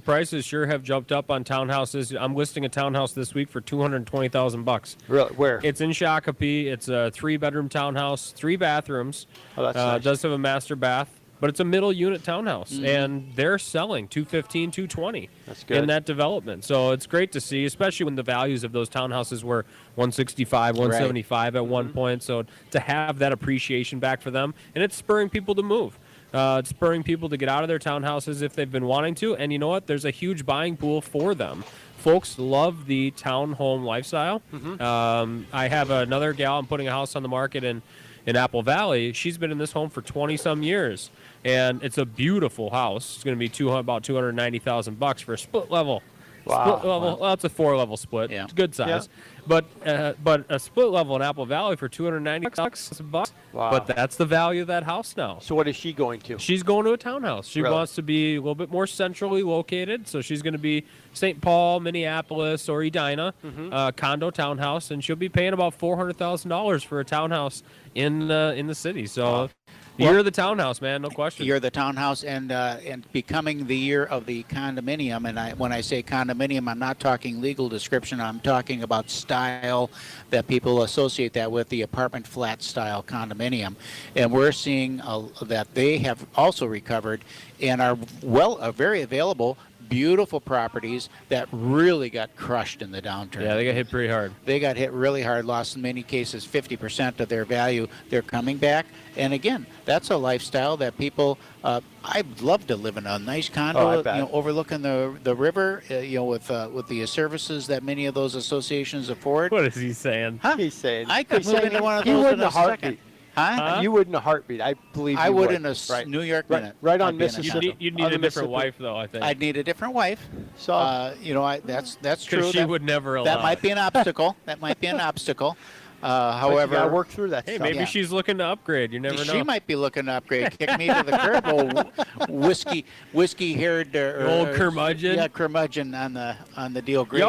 prices sure have jumped up on townhouses. I'm listing a townhouse this week for $220,000. Really? Where? It's in Shakopee. It's a 3-bedroom townhouse, 3 bathrooms. Oh, that's nice. It does have a master bath, but it's a middle unit townhouse, and they're selling $215,000, $220,000 That's good. in that development. So it's great to see, especially when the values of those townhouses were $165,000, $175,000 at one point. So to have that appreciation back for them, and it's spurring people to move. It's spurring people to get out of their townhouses if they've been wanting to. And you know what? There's a huge buying pool for them. Folks love the townhome lifestyle. I have another gal, I'm putting a house on the market in Apple Valley. She's been in this home for 20-some years. And it's a beautiful house. It's going to be about $290,000 for a split level. Wow. Split level. Well, it's a 4-level split. Yeah. It's good size. But a split level in Apple Valley for $290,000. Wow. But that's the value of that house now. So what is she going to? She's going to a townhouse. She Really? wants to be a little bit more centrally located. So she's going to be St. Paul, Minneapolis, or Edina, condo townhouse, and she'll be paying about $400,000 for a townhouse in the city. So. Year of the townhouse, man, no question. Year of the townhouse, and becoming the year of the condominium. And when I say condominium, I'm not talking legal description. I'm talking about style that people associate that with, the apartment flat style condominium. And we're seeing that they have also recovered and are very available. Beautiful properties that really got crushed in the downturn. Yeah, they got hit pretty hard. They got hit really hard, lost in many cases 50% of their value. They're coming back. And again, that's a lifestyle that people, I'd love to live in a nice condo, overlooking the river, with the services that many of those associations afford. What is he saying? Huh? He's saying. I could live in one of those in a second. Huh? You would in a heartbeat. I believe I you would in a New York minute. Right on Mississippi. You'd need a different wife, though, I think. I'd need a different wife. So, that's true. She would never allow. That might be an obstacle. However, you gotta work through that. Hey, maybe she's looking to upgrade. You never know. She might be looking to upgrade. Kick me to the curb, old whiskey-haired old curmudgeon. Yeah, curmudgeon on the deal. Green.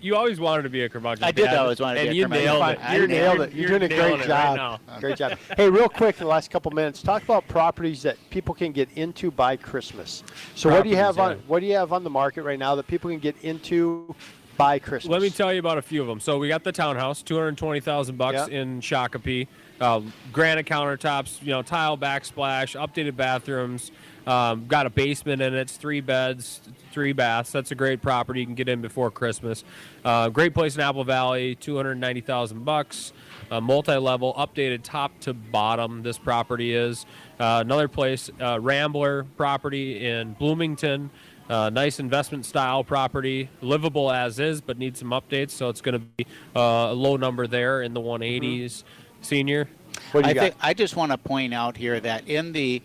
You always wanted to be a curmudgeon. I did always want to be a curmudgeon. You nailed it. You're doing a great job. Great job. Hey, real quick, in the last couple minutes, talk about properties that people can get into by Christmas. So what do you have on the market right now that people can get into by Christmas? Let me tell you about a few of them. So we got the townhouse, $220,000 in Shakopee. Granite countertops, tile backsplash, updated bathrooms. Got a basement in it. It's 3 beds, 3 baths. That's a great property. You can get in before Christmas. Great place in Apple Valley, $290,000. Multi-level, updated top to bottom. This property is another place. Rambler property in Bloomington. Nice investment style property, livable as is, but needs some updates. So it's going to be a low number there in the 180s. Senior, what do you got? I just want to point out here that in the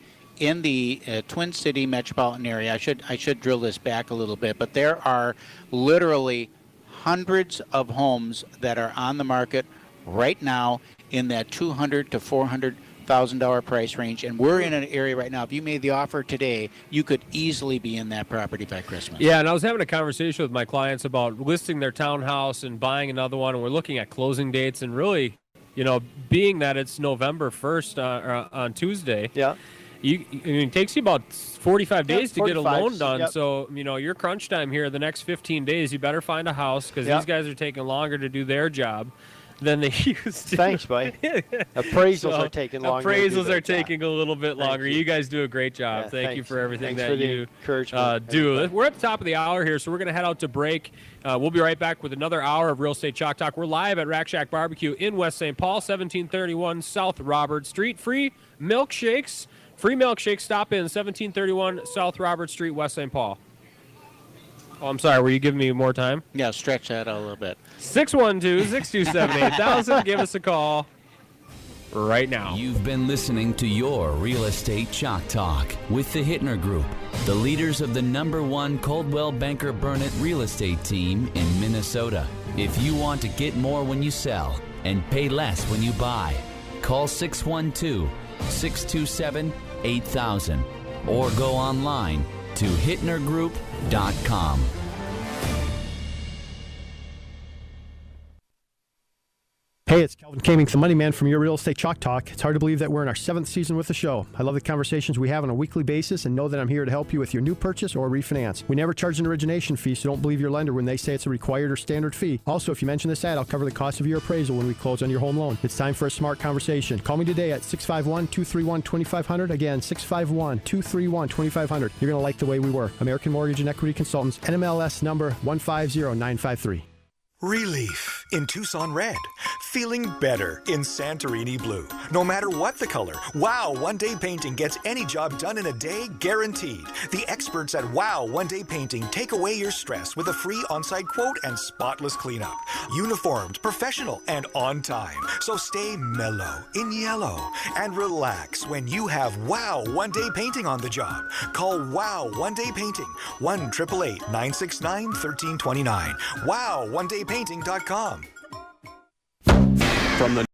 Twin City metropolitan area, I should drill this back a little bit, but there are literally hundreds of homes that are on the market right now in that $200,000 to $400,000 price range, and we're in an area right now. If you made the offer today, you could easily be in that property by Christmas. Yeah, and I was having a conversation with my clients about listing their townhouse and buying another one, and we're looking at closing dates, and really, being that it's November 1st on Tuesday, it takes you about 45 days to get a loan done. Yep. So, your crunch time here, the next 15 days, you better find a house because these guys are taking longer to do their job than they used to. Thanks, buddy. Appraisals are taking longer. Appraisals are taking a little bit longer. You guys do a great job. Thank you for everything that you do. We're at the top of the hour here, so we're going to head out to break. We'll be right back with another hour of Real Estate Chalk Talk. We're live at Rack Shack Barbecue in West St. Paul, 1731 South Robert Street. Free milkshakes. Stop in 1731 South Robert Street, West St. Paul. Oh, I'm sorry. Were you giving me more time? Yeah, stretch that out a little bit. 612-627-8000. Give us a call right now. You've been listening to your Real Estate Chalk Talk with the Hittner Group, the leaders of the #1 Coldwell Banker Burnett real estate team in Minnesota. If you want to get more when you sell and pay less when you buy, call 612-627-8000 or go online to hittnergroup.com. Hey, it's Kelvin Kaemingk, the money man from Your Real Estate Chalk Talk. It's hard to believe that we're in our 7th season with the show. I love the conversations we have on a weekly basis and know that I'm here to help you with your new purchase or refinance. We never charge an origination fee, so don't believe your lender when they say it's a required or standard fee. Also, if you mention this ad, I'll cover the cost of your appraisal when we close on your home loan. It's time for a smart conversation. Call me today at 651-231-2500. Again, 651-231-2500. You're going to like the way we work. American Mortgage and Equity Consultants, NMLS number 150953. Relief in Tucson red. Feeling better in Santorini blue. No matter what the color, Wow One Day Painting gets any job done in a day guaranteed. The experts at Wow One Day Painting take away your stress with a free on-site quote and spotless cleanup. Uniformed, professional, and on time. So stay mellow in yellow and relax when you have Wow One Day Painting on the job. Call Wow One Day Painting 1-888-969-1329. WowOneDayPainting.com. From the